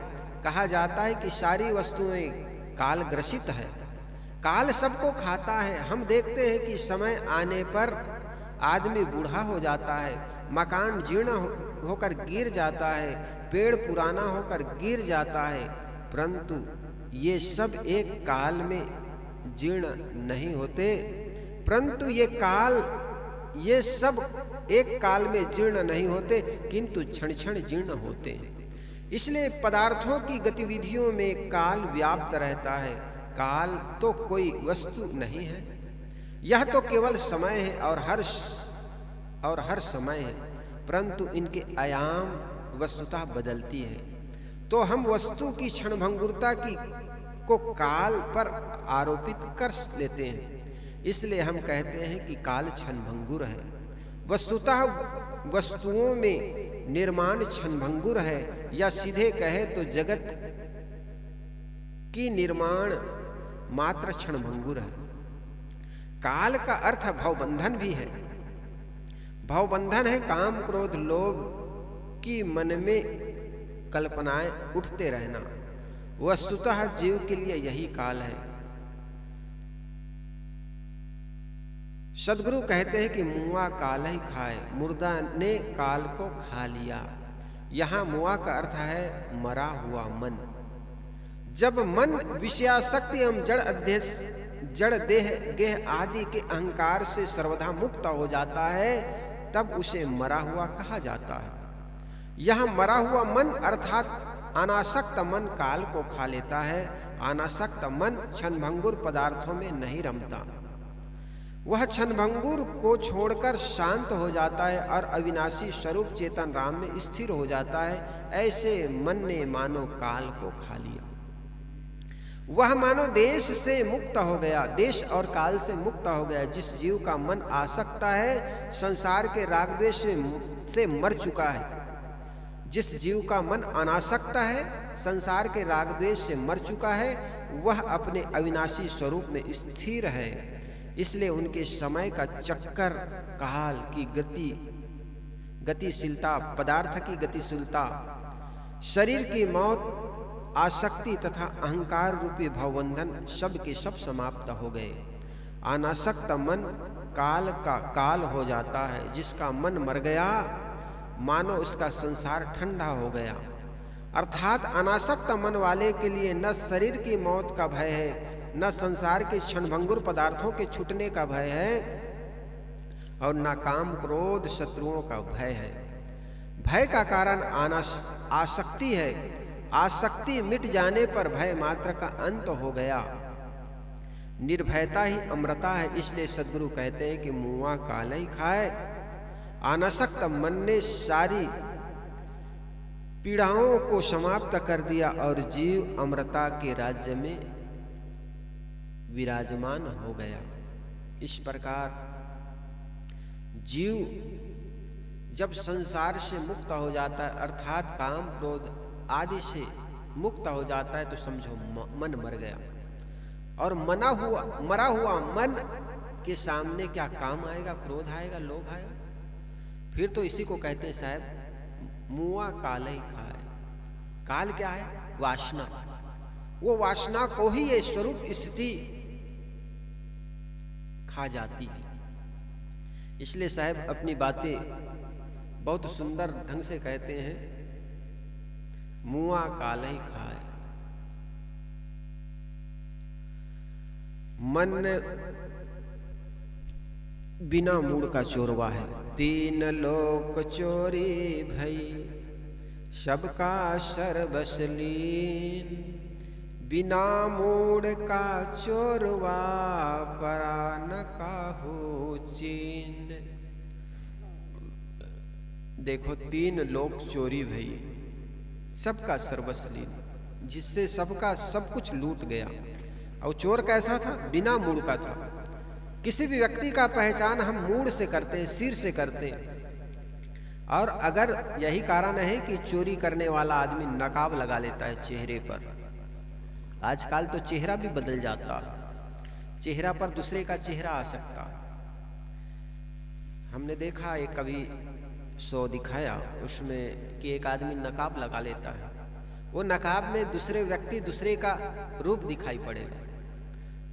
कहा जाता है कि सारी वस्तुएं काल ग्रसित है, काल सबको खाता है। हम देखते हैं कि समय आने पर आदमी बूढ़ा हो जाता है, मकान जीर्ण होकर गिर जाता है, पेड़ पुराना होकर गिर जाता है, परंतु ये सब एक काल में जीर्ण नहीं होते, परंतु ये सब एक काल में जीर्ण नहीं होते, किंतु क्षण क्षण जीर्ण होते हैं। इसलिए पदार्थों की गतिविधियों में काल व्याप्त रहता है। काल तो कोई वस्तु नहीं है, यह तो केवल समय है और हर समय है, परंतु इनके आयाम वस्तुतः बदलती है। तो हम वस्तु की क्षणभंगुरता को काल पर आरोपित कर लेते हैं, इसलिए हम कहते हैं कि काल क्षणभंगुर है। वस्तुतः वस्तुओं में निर्माण क्षणभंगुर है, या सीधे कहे तो जगत की निर्माण मात्र क्षणभंगुर है। काल का अर्थ भवबंधन भी है। भवबंधन है काम क्रोध लोभ की मन में कल्पनाएं उठते रहना। वस्तुतः जीव के लिए यही काल है। सदगुरु कहते हैं कि मुआ काल ही खाए, मुर्दा ने काल को खा लिया। यहां मुआ का अर्थ है मरा हुआ मन। जब मन विषयासक्ति एवं जड़ देह गेह आदि के अहंकार से सर्वथा मुक्त हो जाता है, तब उसे मरा हुआ कहा जाता है। यह मरा हुआ मन अर्थात अनासक्त मन काल को खा लेता है। अनासक्त मन क्षणभंगुर पदार्थों में नहीं रमता, वह क्षणभंगुर को छोड़कर शांत हो जाता है और अविनाशी स्वरूप चेतन राम में स्थिर हो जाता है। ऐसे मन ने मानो काल को खा लिया। वह मानो देश से मुक्त हो गया, देश और काल से मुक्त हो गया। जिस जीव का मन आसक्त है, संसार के राग द्वेष से मर चुका है। जिस जीव का मन अनासक्त है, संसार के राग द्वेष से मर चुका है, वह अपने अविनाशी स्वरूप में स्थिर है। इसलिए उनके समय का चक्कर, काल की गतिशीलता, पदार्थ की गतिशीलता, शरीर की मौत, आसक्ति तथा अहंकार रूपी भवबंधन सब के सब समाप्त हो गए। अनासक्त मन काल का काल हो जाता है। जिसका मन मर गया, मानो उसका संसार ठंडा हो गया। अर्थात अनासक्त मन वाले के लिए न शरीर की मौत का भय है, न संसार के क्षणभंगुर पदार्थों के छूटने का भय है, और न काम क्रोध शत्रुओं का भय है। भय का कारण आसक्ति है। आसक्ति मिट जाने पर भय मात्र का अंत हो गया। निर्भयता ही अमृता है। इसलिए सद्गुरु कहते हैं कि मुआ काल ही खाए। अनासक्त मन ने सारी पीड़ाओं को समाप्त कर दिया और जीव अमृता के राज्य में विराजमान हो गया। इस प्रकार जीव जब संसार से मुक्त हो जाता है, अर्थात काम क्रोध आदि से मुक्त हो जाता है, तो समझो मन मर गया। और मरा हुआ मन के सामने क्या काम आएगा? क्रोध आएगा, लोभ आएगा। फिर तो इसी को कहते हैं साहब मुआ काल ही खाए। काल क्या है? वासना। वो वासना को ही ये स्वरूप स्थिति खा जाती है। इसलिए साहब अपनी बातें बहुत सुंदर ढंग से कहते हैं, मुआ काल ही खाए। मन बिना मूड का चोरवा है। तीन लोक चोरी भई, सबका सर्वस लीन। बिना मूड का चोरवा परा न काहू चीन। देखो, 3 लोग चोरी भई, सबका सर्वस्व लीन, जिससे सबका सब कुछ लूट गया। और चोर कैसा था? बिना मूड का था। किसी भी व्यक्ति का पहचान हम मूड से करते हैं, सिर से करते हैं। और अगर यही कारण है कि चोरी करने वाला आदमी नकाब लगा लेता है चेहरे पर। आजकल तो चेहरा भी बदल जाता है, चेहरा पर दूसरे का चेहरा आ सकता है। हमने देखा एक कभी शो दिखाया, उसमें कि एक आदमी नकाब लगा लेता है। वो नकाब में दूसरे व्यक्ति, दूसरे का रूप दिखाई पड़ेगा।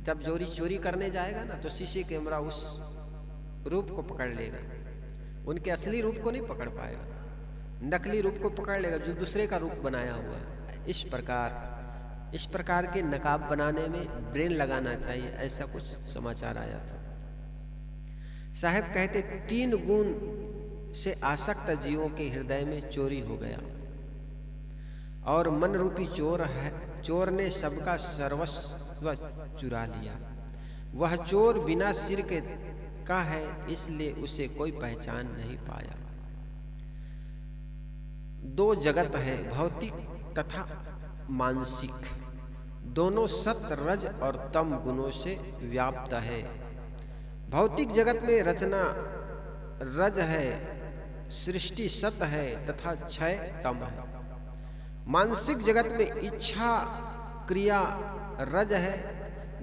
जब चोरी करने जाएगा ना, तो शीशे कैमरा उस रूप को पकड़ लेगा, उनके असली रूप को नहीं पकड़ पाएगा, नकली रूप को पकड़ लेगा जो दूसरे का रूप बनाया हुआ है। इस प्रकार के नकाब बनाने में ब्रेन लगाना चाहिए, ऐसा कुछ समाचार आया था। साहब कहते 3 गुण से आसक्त जीवों के हृदय में चोरी हो गया, और मन रूपी चोर ने सबका सर्वस्व चुरा लिया। वह चोर बिना सिर के का है, इसलिए उसे कोई पहचान नहीं पाया। 2 जगत है, भौतिक तथा मानसिक। दोनों सत, रज और तम गुणों से व्याप्त है। भौतिक जगत में रचना रज है, सृष्टि सत है तथा क्षय तम है। मानसिक जगत में इच्छा क्रिया रज है,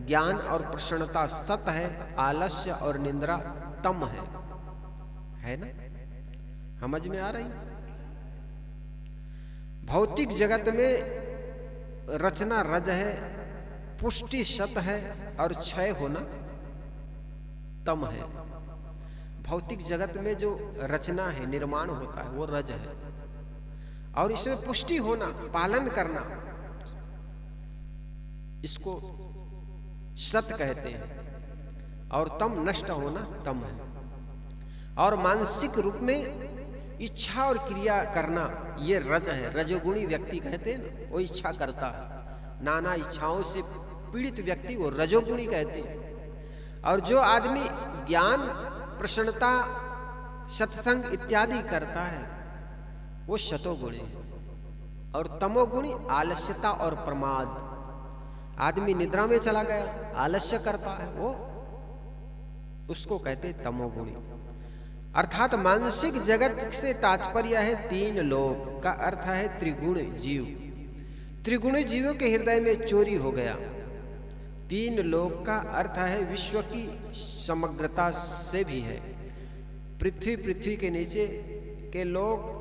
ज्ञान और प्रसन्नता सत है, आलस्य और निंद्रा तम है ना? समझ में आ रही? भौतिक जगत में रचना रज है, पुष्टि सत है और क्षय होना तम है। भौतिक जगत में जो रचना है, निर्माण होता है, वो रज है, और इसमें पुष्टि होना, पालन करना, इसको सत कहते हैं, और तम नष्ट होना तम है। और मानसिक रूप में इच्छा और क्रिया करना ये रज है। रजोगुणी व्यक्ति कहते हैं ना, वो इच्छा करता है, नाना इच्छाओं से पीड़ित व्यक्ति वो रजोगुणी कहते हैं। और जो आदमी ज्ञान, प्रसन्नता, सत्संग इत्यादि करता है वो शतोगुणी है। और तमोगुणी आलस्यता और प्रमाद। आदमी निद्रा में चला गया, आलस्य करता है, वो उसको कहते तमोगुणी। अर्थात मानसिक जगत से तात्पर्य है 3 लोक का अर्थ है त्रिगुण जीव। त्रिगुण जीवों के हृदय में चोरी हो गया। 3 लोक का अर्थ है विश्व की समग्रता से भी है। पृथ्वी, पृथ्वी के नीचे के लोक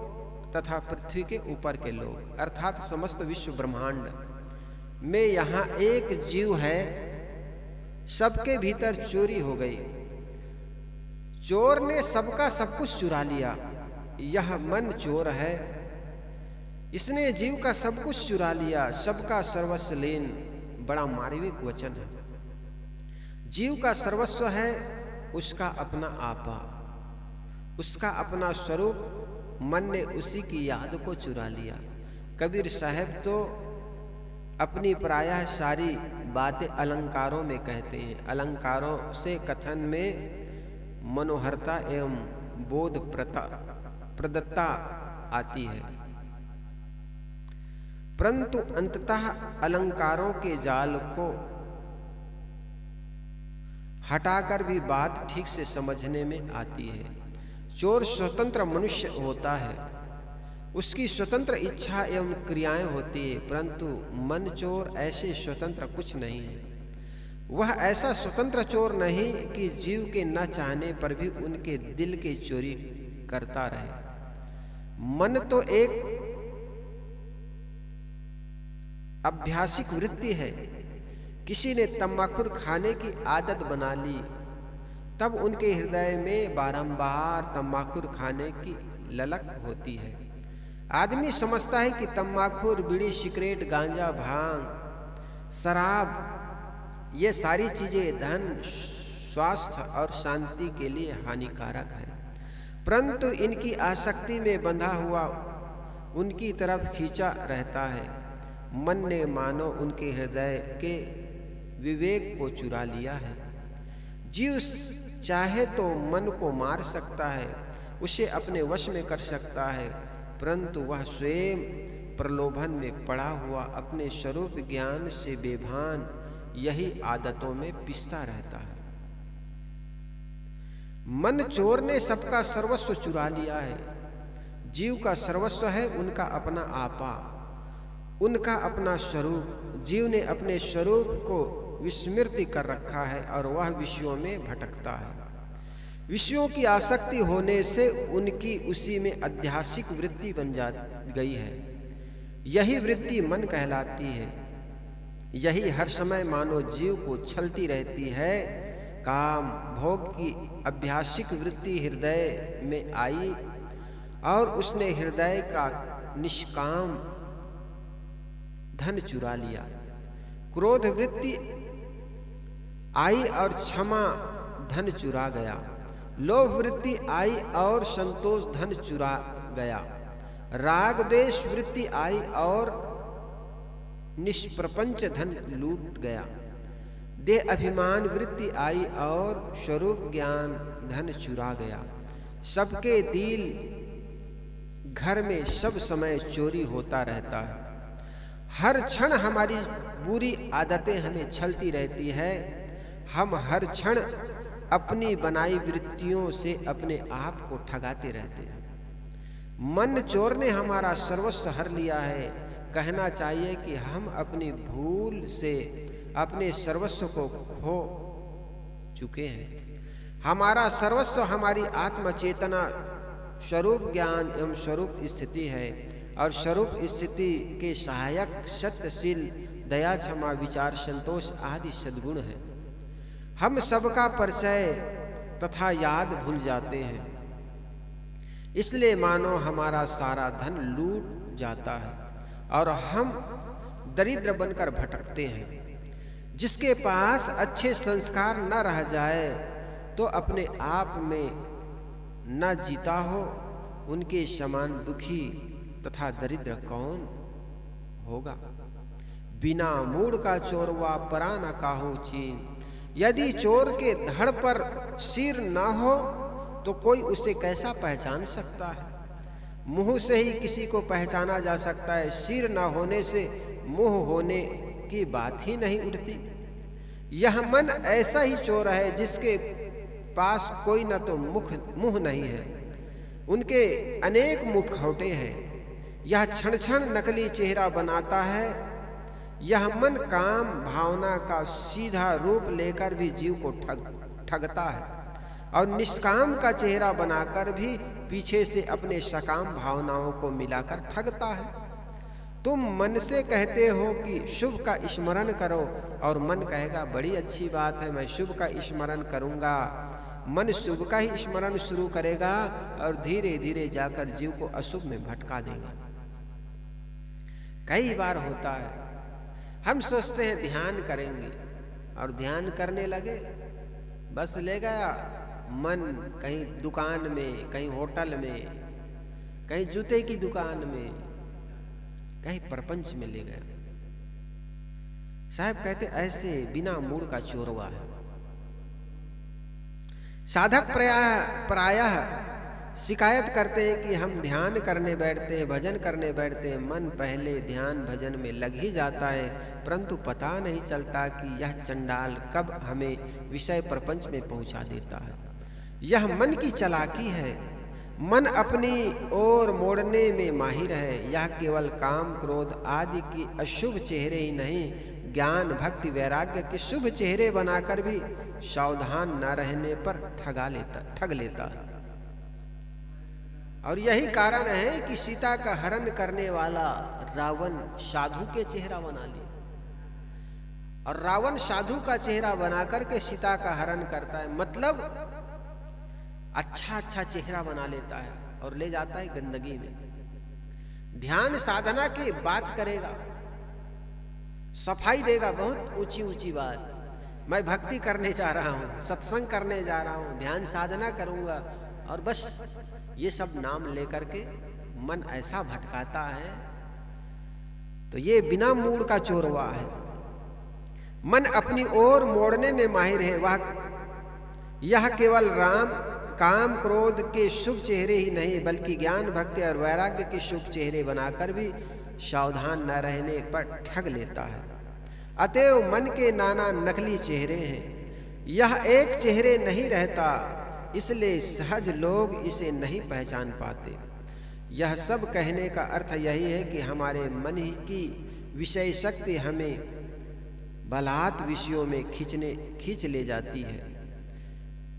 तथा पृथ्वी के ऊपर के लोक, अर्थात समस्त विश्व ब्रह्मांड में यहाँ एक जीव है, सबके भीतर चोरी हो गई। चोर ने सबका सब कुछ चुरा लिया। यह मन चोर है, इसने जीव का सब कुछ चुरा लिया, सबका सर्वस्व लीन। बड़ा मार्मिक वचन है। जीव का सर्वस्व है उसका अपना आपा, उसका अपना स्वरूप। मन ने उसी की याद को चुरा लिया। कबीर साहब तो अपनी प्रायः सारी बातें अलंकारों में कहते हैं। अलंकारों से कथन में मनोहरता एवं बोध प्रदत्ता आती है, परंतु अंततः अलंकारों के जाल को हटाकर भी बात ठीक से समझने में आती है। चोर स्वतंत्र मनुष्य होता है, उसकी स्वतंत्र इच्छा एवं क्रियाएं होती है, परंतु मन चोर ऐसे स्वतंत्र कुछ नहीं है। वह ऐसा स्वतंत्र चोर नहीं कि जीव के न चाहने पर भी उनके दिल की चोरी करता रहे। मन तो एक अभ्यासिक वृत्ति है। किसी ने तंबाकू खाने की आदत बना ली, तब उनके हृदय में बारंबार तंबाकू खाने की ललक होती है। आदमी समझता है कि तंबाकू, बीड़ी, सिगरेट, गांजा, भांग, शराब, ये सारी चीजें धन, स्वास्थ्य और शांति के लिए हानिकारक है, परंतु इनकी आसक्ति में बंधा हुआ उनकी तरफ खींचा रहता है। मन ने मानो उनके हृदय के विवेक को चुरा लिया है। जीव चाहे तो मन को मार सकता है, उसे अपने वश में कर सकता है, परंतु वह स्वयं प्रलोभन में पड़ा हुआ अपने स्वरूप ज्ञान से बेभान यही आदतों में पिसता रहता है। मन चोर ने सबका सर्वस्व चुरा लिया है। जीव का सर्वस्व है उनका अपना आपा, उनका अपना स्वरूप। जीव ने अपने स्वरूप को विस्मृति कर रखा है और वह विषयों में भटकता है। विषयों की आसक्ति होने से उनकी उसी में अध्यासिक वृत्ति बन जा गई है। यही वृत्ति मन कहलाती है। यही हर समय मानो जीव को छलती रहती है। काम भोग की अभ्यासिक वृत्ति हृदय में आई और उसने हृदय का निष्काम धन चुरा लिया। क्रोध वृत्ति आई और क्षमा धन चुरा गया। लोभ वृत्ति आई और संतोष धन चुरा गया। राग द्वेष वृत्ति आई और निष्प्रपंच धन लूट गया। देह अभिमान वृत्ति आई और स्वरूप ज्ञान धन चुरा गया। सबके दिल घर में सब समय चोरी होता रहता है। हर क्षण हमारी बुरी आदतें हमें छलती रहती है। हम हर क्षण अपनी बनाई वृत्तियों से अपने आप को ठगाते रहते हैं। मन चोर ने हमारा सर्वस्व हर लिया है। कहना चाहिए कि हम अपनी भूल से अपने सर्वस्व को खो चुके हैं। हमारा सर्वस्व हमारी आत्म चेतना, स्वरूप ज्ञान एवं स्वरूप स्थिति है और स्वरूप स्थिति के सहायक सत्यशील, दया, क्षमा, विचार, संतोष आदि सद्गुण है। हम सबका परिचय तथा याद भूल जाते हैं, इसलिए मानो हमारा सारा धन लूट जाता है और हम दरिद्र बनकर भटकते हैं। जिसके पास अच्छे संस्कार न रह जाए तो अपने आप में न जीता हो, उनके समान दुखी तथा दरिद्र कौन होगा। बिना मूड का चोरवा परा न काहू चीन। यदि चोर के धड़ पर सिर न हो तो कोई उसे कैसा पहचान सकता है। मुंह से ही किसी को पहचाना जा सकता है, सिर न होने से मुंह होने की बात ही नहीं उठती। यह मन ऐसा ही चोर है जिसके पास कोई न तो मुंह नहीं है, उनके अनेक मुखौटे हैं। यह क्षण क्षण नकली चेहरा बनाता है। यह मन काम भावना का सीधा रूप लेकर भी जीव को ठगता है और निष्काम का चेहरा बनाकर भी पीछे से अपने सकाम भावनाओं को मिलाकर ठगता है। तुम मन से कहते हो कि शुभ का स्मरण करो और मन कहेगा बड़ी अच्छी बात है, मैं शुभ का स्मरण करूंगा। मन शुभ का ही स्मरण शुरू करेगा और धीरे धीरे जाकर जीव को अशुभ में भटका देगा। कई बार होता है, हम सोचते हैं ध्यान करेंगे और ध्यान करने लगे, बस ले गया मन कहीं दुकान में, कहीं होटल में, कहीं जूते की दुकान में, कहीं प्रपंच में ले गया। साहब कहते ऐसे बिना मूड का चोरवा है। साधक प्रायः शिकायत करते हैं कि हम ध्यान करने बैठते हैं, भजन करने बैठते हैं, मन पहले ध्यान भजन में लग ही जाता है, परंतु पता नहीं चलता कि यह चंडाल कब हमें विषय प्रपंच में पहुंचा देता है। यह मन की चालाकी है। मन अपनी ओर मोड़ने में माहिर है। यह केवल काम क्रोध आदि की अशुभ चेहरे ही नहीं, ज्ञान भक्ति वैराग्य के शुभ चेहरे बनाकर भी सावधान न रहने पर ठग लेता है। और यही कारण है कि सीता का हरण करने वाला रावण साधु के चेहरा बना लिया, और रावण साधु का चेहरा बनाकर के सीता का हरण करता है। मतलब अच्छा अच्छा चेहरा बना लेता है और ले जाता है गंदगी में। ध्यान साधना की बात करेगा, सफाई देगा, बहुत ऊंची ऊंची बात, मैं भक्ति करने जा रहा हूँ, सत्संग करने जा रहा हूँ, ध्यान साधना करूंगा, और बस ये सब नाम लेकर के मन ऐसा भटकाता है। तो ये बिना मूड का चोरवा है। मन अपनी ओर मोड़ने में माहिर है, यह केवल राम काम क्रोध के शुभ चेहरे ही नहीं बल्कि ज्ञान भक्ति और वैराग्य के शुभ चेहरे बनाकर भी सावधान न रहने पर ठग लेता है। अतएव मन के नाना नकली चेहरे हैं, यह एक चेहरे नहीं रहता, इसलिए सहज लोग इसे नहीं पहचान पाते। यह सब कहने का अर्थ यही है कि हमारे मन ही की विषय शक्ति हमें बलात् विषयों में खींच ले जाती है,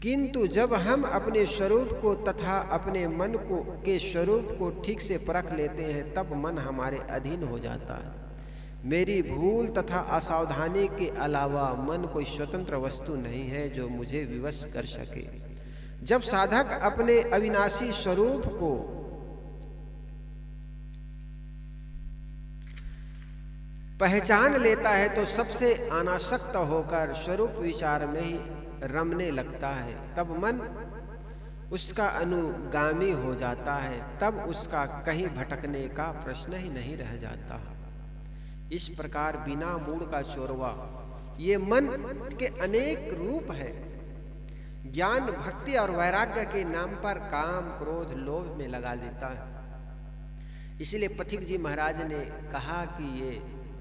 किंतु जब हम अपने स्वरूप को तथा अपने मन को के स्वरूप को ठीक से परख लेते हैं तब मन हमारे अधीन हो जाता है। मेरी भूल तथा असावधानी के अलावा मन कोई स्वतंत्र वस्तु नहीं है जो मुझे विवश कर सके। जब साधक अपने अविनाशी स्वरूप को पहचान लेता है तो सबसे अनासक्त होकर स्वरूप विचार में ही रमने लगता है। तब मन उसका अनुगामी हो जाता है, तब उसका कहीं भटकने का प्रश्न ही नहीं रह जाता। इस प्रकार बिना मूड का चोरवा ये मन के अनेक रूप है। ज्ञान भक्ति और वैराग्य के नाम पर काम क्रोध लोभ में लगा देता है। इसलिए पथिक जी महाराज ने कहा कि ये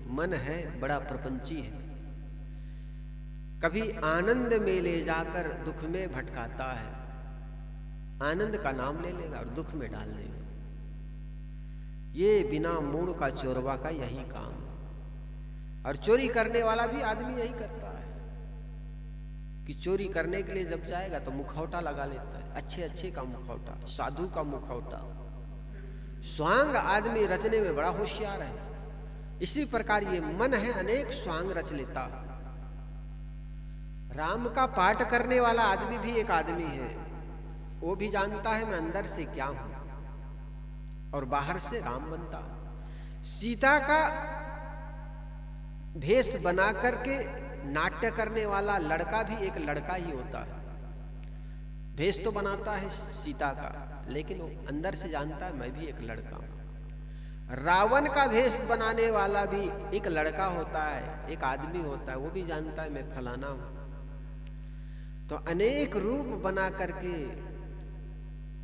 मन है बड़ा प्रपंची है, कभी आनंद में ले जाकर दुख में भटकाता है, आनंद का नाम ले लेगा और दुख में डाल देगा। ये बिना मूड का चोरवा का यही काम है। और चोरी करने वाला भी आदमी यही करता है कि चोरी करने के लिए जब जाएगा तो मुखौटा लगा लेता है, अच्छे अच्छे का मुखौटा, साधु का मुखौटा। स्वांग आदमी रचने में बड़ा होशियार है। इसी प्रकार ये मन है अनेक स्वांग रच लेता। राम का पाठ करने वाला आदमी भी एक आदमी है, वो भी जानता है मैं अंदर से क्या हूं और बाहर से राम बनता। सीता का भेष बना करके नाट्य करने वाला लड़का भी एक लड़का ही होता है। भेष तो बनाता है सीता का, लेकिन वो अंदर से जानता है मैं भी एक लड़का हूं। रावण का भेष बनाने वाला भी एक लड़का होता है, एक आदमी होता है, वो भी जानता है मैं फलाना हूं। तो अनेक रूप बना करके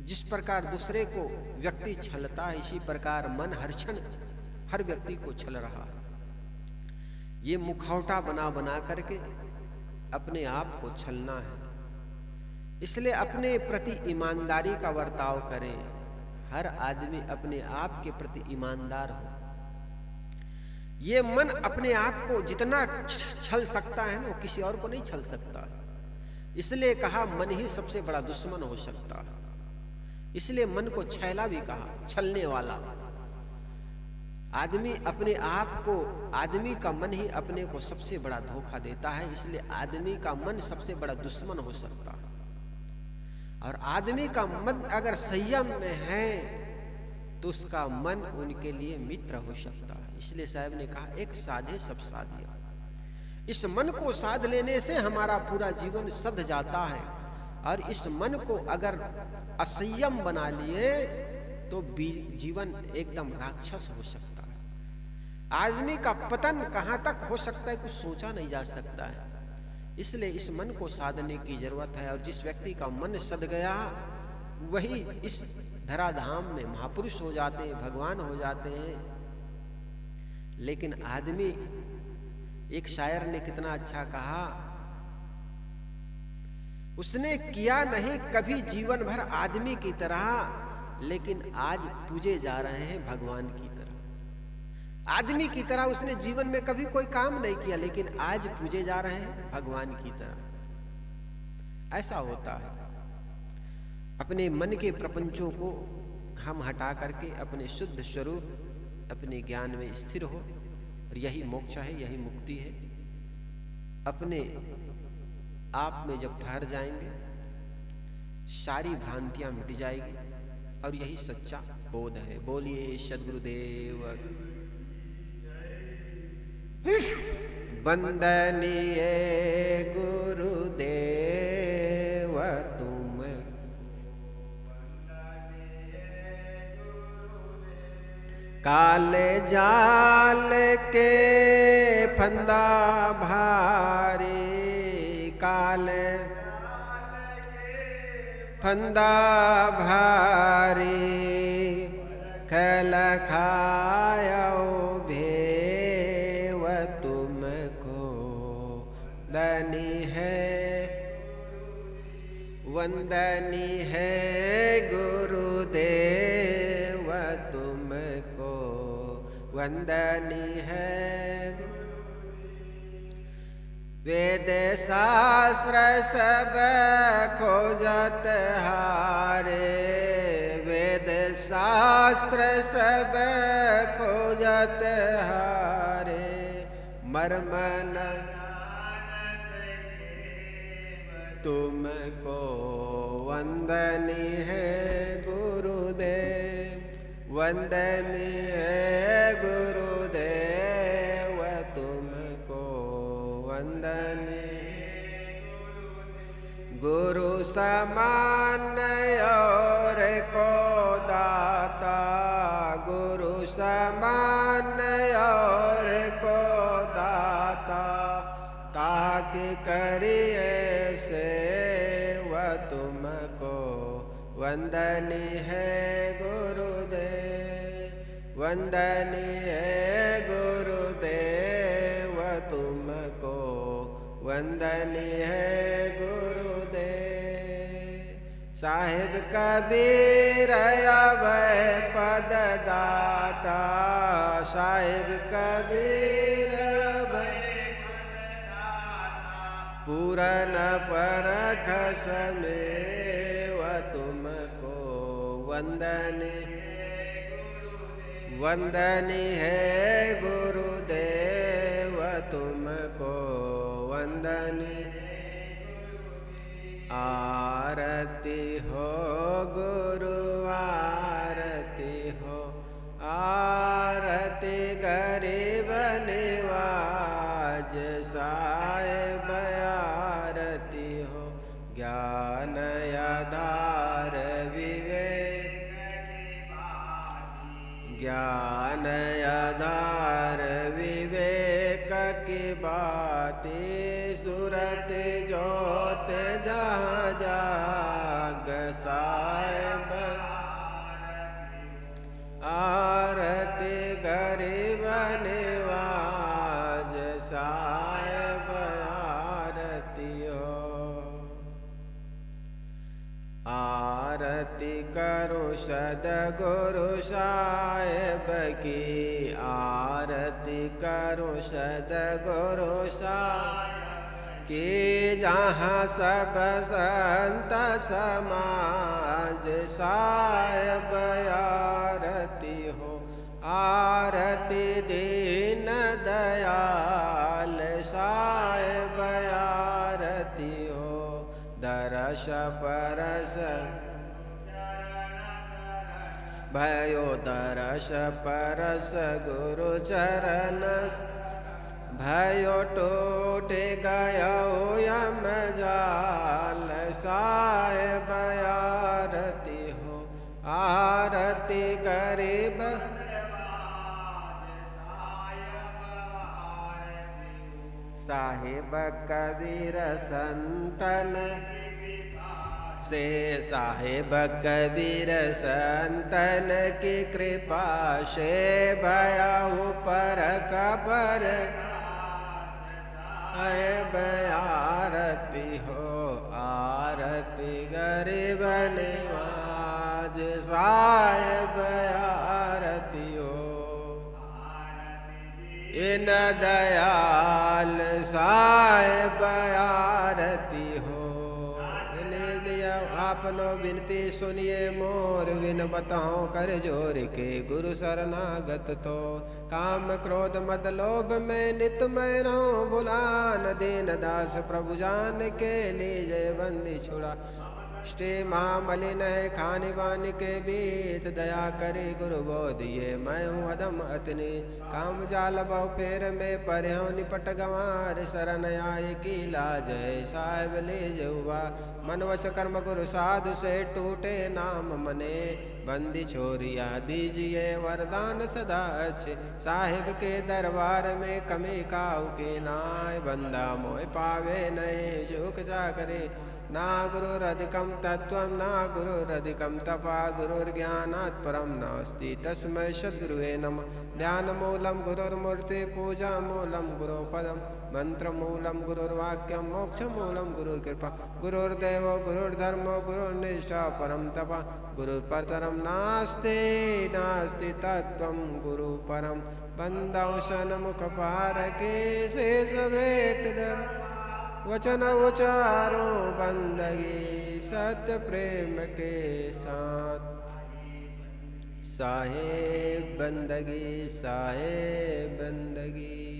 जिस प्रकार दूसरे को व्यक्ति छलता है, इसी प्रकार मन हर क्षण हर व्यक्ति को छल रहा है। ये मुखौटा बना बना करके अपने आप को छलना है। इसलिए अपने प्रति ईमानदारी का बर्ताव करें। हर आदमी अपने आप के प्रति ईमानदार हो। ये मन अपने आप को जितना छल सकता है ना, वो किसी और को नहीं छल सकता। इसलिए कहा मन ही सबसे बड़ा दुश्मन हो सकता है। इसलिए मन को छैला भी कहा, छलने वाला। आदमी अपने आप को, आदमी का मन ही अपने को सबसे बड़ा धोखा देता है। इसलिए आदमी का मन सबसे बड़ा दुश्मन हो सकता है। और आदमी का मन अगर संयम में है तो उसका मन उनके लिए मित्र हो सकता है। इसलिए साहब ने कहा एक साधे सब साधिया। इस मन को साध लेने से हमारा पूरा जीवन सध जाता है। और इस मन को अगर असंयम बना लिए तो जीवन एकदम राक्षस हो सकता है। आदमी का पतन कहाँ तक हो सकता है कुछ सोचा नहीं जा सकता है। इसलिए इस मन को साधने की जरूरत है। और जिस व्यक्ति का मन सध गया वही इस धराधाम में महापुरुष हो जाते हैं, भगवान हो जाते हैं। लेकिन आदमी, एक शायर ने कितना अच्छा कहा, उसने किया नहीं कभी जीवन भर आदमी की तरह, लेकिन आज पूजे जा रहे हैं भगवान की तरह। आदमी की तरह उसने जीवन में कभी कोई काम नहीं किया, लेकिन आज पूजे जा रहे हैं भगवान की तरह। ऐसा होता है। अपने मन के प्रपंचों को हम हटा करके अपने शुद्ध स्वरूप, अपने ज्ञान में स्थिर हो, और यही मोक्ष है, यही मुक्ति है। अपने आप में जब ठहर जाएंगे सारी भ्रांतियां मिट जाएगी, और यही सच्चा बोध है। बोलिए सद्गुरुदेव। वंदनीय गुरुदेव तुम, काले जाल के फंदा भारी, काले फंदा भारी, खल खायो भेव तुमको दनी है, वंदनी है गुरुदेव तुमको वंदनी है। वेद शास्त्र सब खोजत हारे, वेद शास्त्र सब खोजत हारे, मर्म न तुमको वंदनी है गुरुदेव, वंदनी है गुरुदेव तुमको वंदनी। गुरु समान और को दाता, गुरु समान और को दाता, ताकि करिए सेवा तुमको वंदनी है गुरुदेव, वंदनी है गुरुदेव तुमको वंदनी है गुरुदेव। साहिब कबीर अभय पद दाता, साहिब कबीर अभय पूरन परख समेव तुमको वंदनी, वंदनी है गुरुदेव तुमको वंदनी। आरती हो गुरु आरती हो, आरती गरीब निवाज साहिब आरती हो, ज्ञान आधार विवेक, ज्ञान आधार विवेक की बाती, सूरत जोत जहाँ जाग साहिब आरती गरीब निवाज साहिब आरती हो। आरती करो सद्गुरु साहिब की, आरती करो सद्गुरु साहिब की, जहाँ सब संत समाज साहिब आरती हो, आरती दीन दयाल साहिब आरती हो, दरस परस भयो दरस परस गुरु चरण, भयो टूट गयो यम जाल साहिब आरती हो, आरती गरीब साहिब कबीर संतन से, साहिब कबीर संतन की कृपा से भया ऊपर कबर आरती हो, आरती गरीब निवाज साहिब आरती हो, इन दयाल साहिब आरती हो। आपनो विनती सुनिए मोर, विन बताओ कर जोर के गुरु शरणागत तो, काम क्रोध मद लोभ में नित मैं रहूं, भुलान दीन दास प्रभु जान के लीजे बंदी छुड़ा, स्टे महामलिन है खाने बान के बीत, दया करे गुरु बोध ये मैं हूँ अदम अतनी, काम जाल बहु फेर में परह्यो निपट गंवार, शरण आए की लाज है साहेब ले जहुआ, मन वच कर्म गुरु साधु से टूटे नाम मने, बंदी छोरिया दीजिए वरदान सदा अच्छे, साहिब के दरबार में कमी काहू के नाय, बंदा मोह पावे नहीं झुक जा करे, ना गुरुरधिकं तत्त्वं ना गुरुरधिकं तपा, गुरुर्ज्ञानात् परं नास्ति तस्मै सद्गुरुवे नमः, ध्यानमूलं गुरुर्मूर्ति पूजा मूलं गुरुपदं, मंत्रमूलं गुरुर्वाक्यं मोक्षमूलं गुरुर्कृपा, गुरुर्देवो गुरुर्धर्मो गुरुर्निष्ठा परं तप, गुरुपरतरं नास्ति नास्ति तत्त्वं गुरुपरं, बंदौ सन्मुख पारके शेष भेंट दर, वचन उचारो बंदगी सत्य प्रेम के साथ, साहेब बंदगी साहेब बंदगी।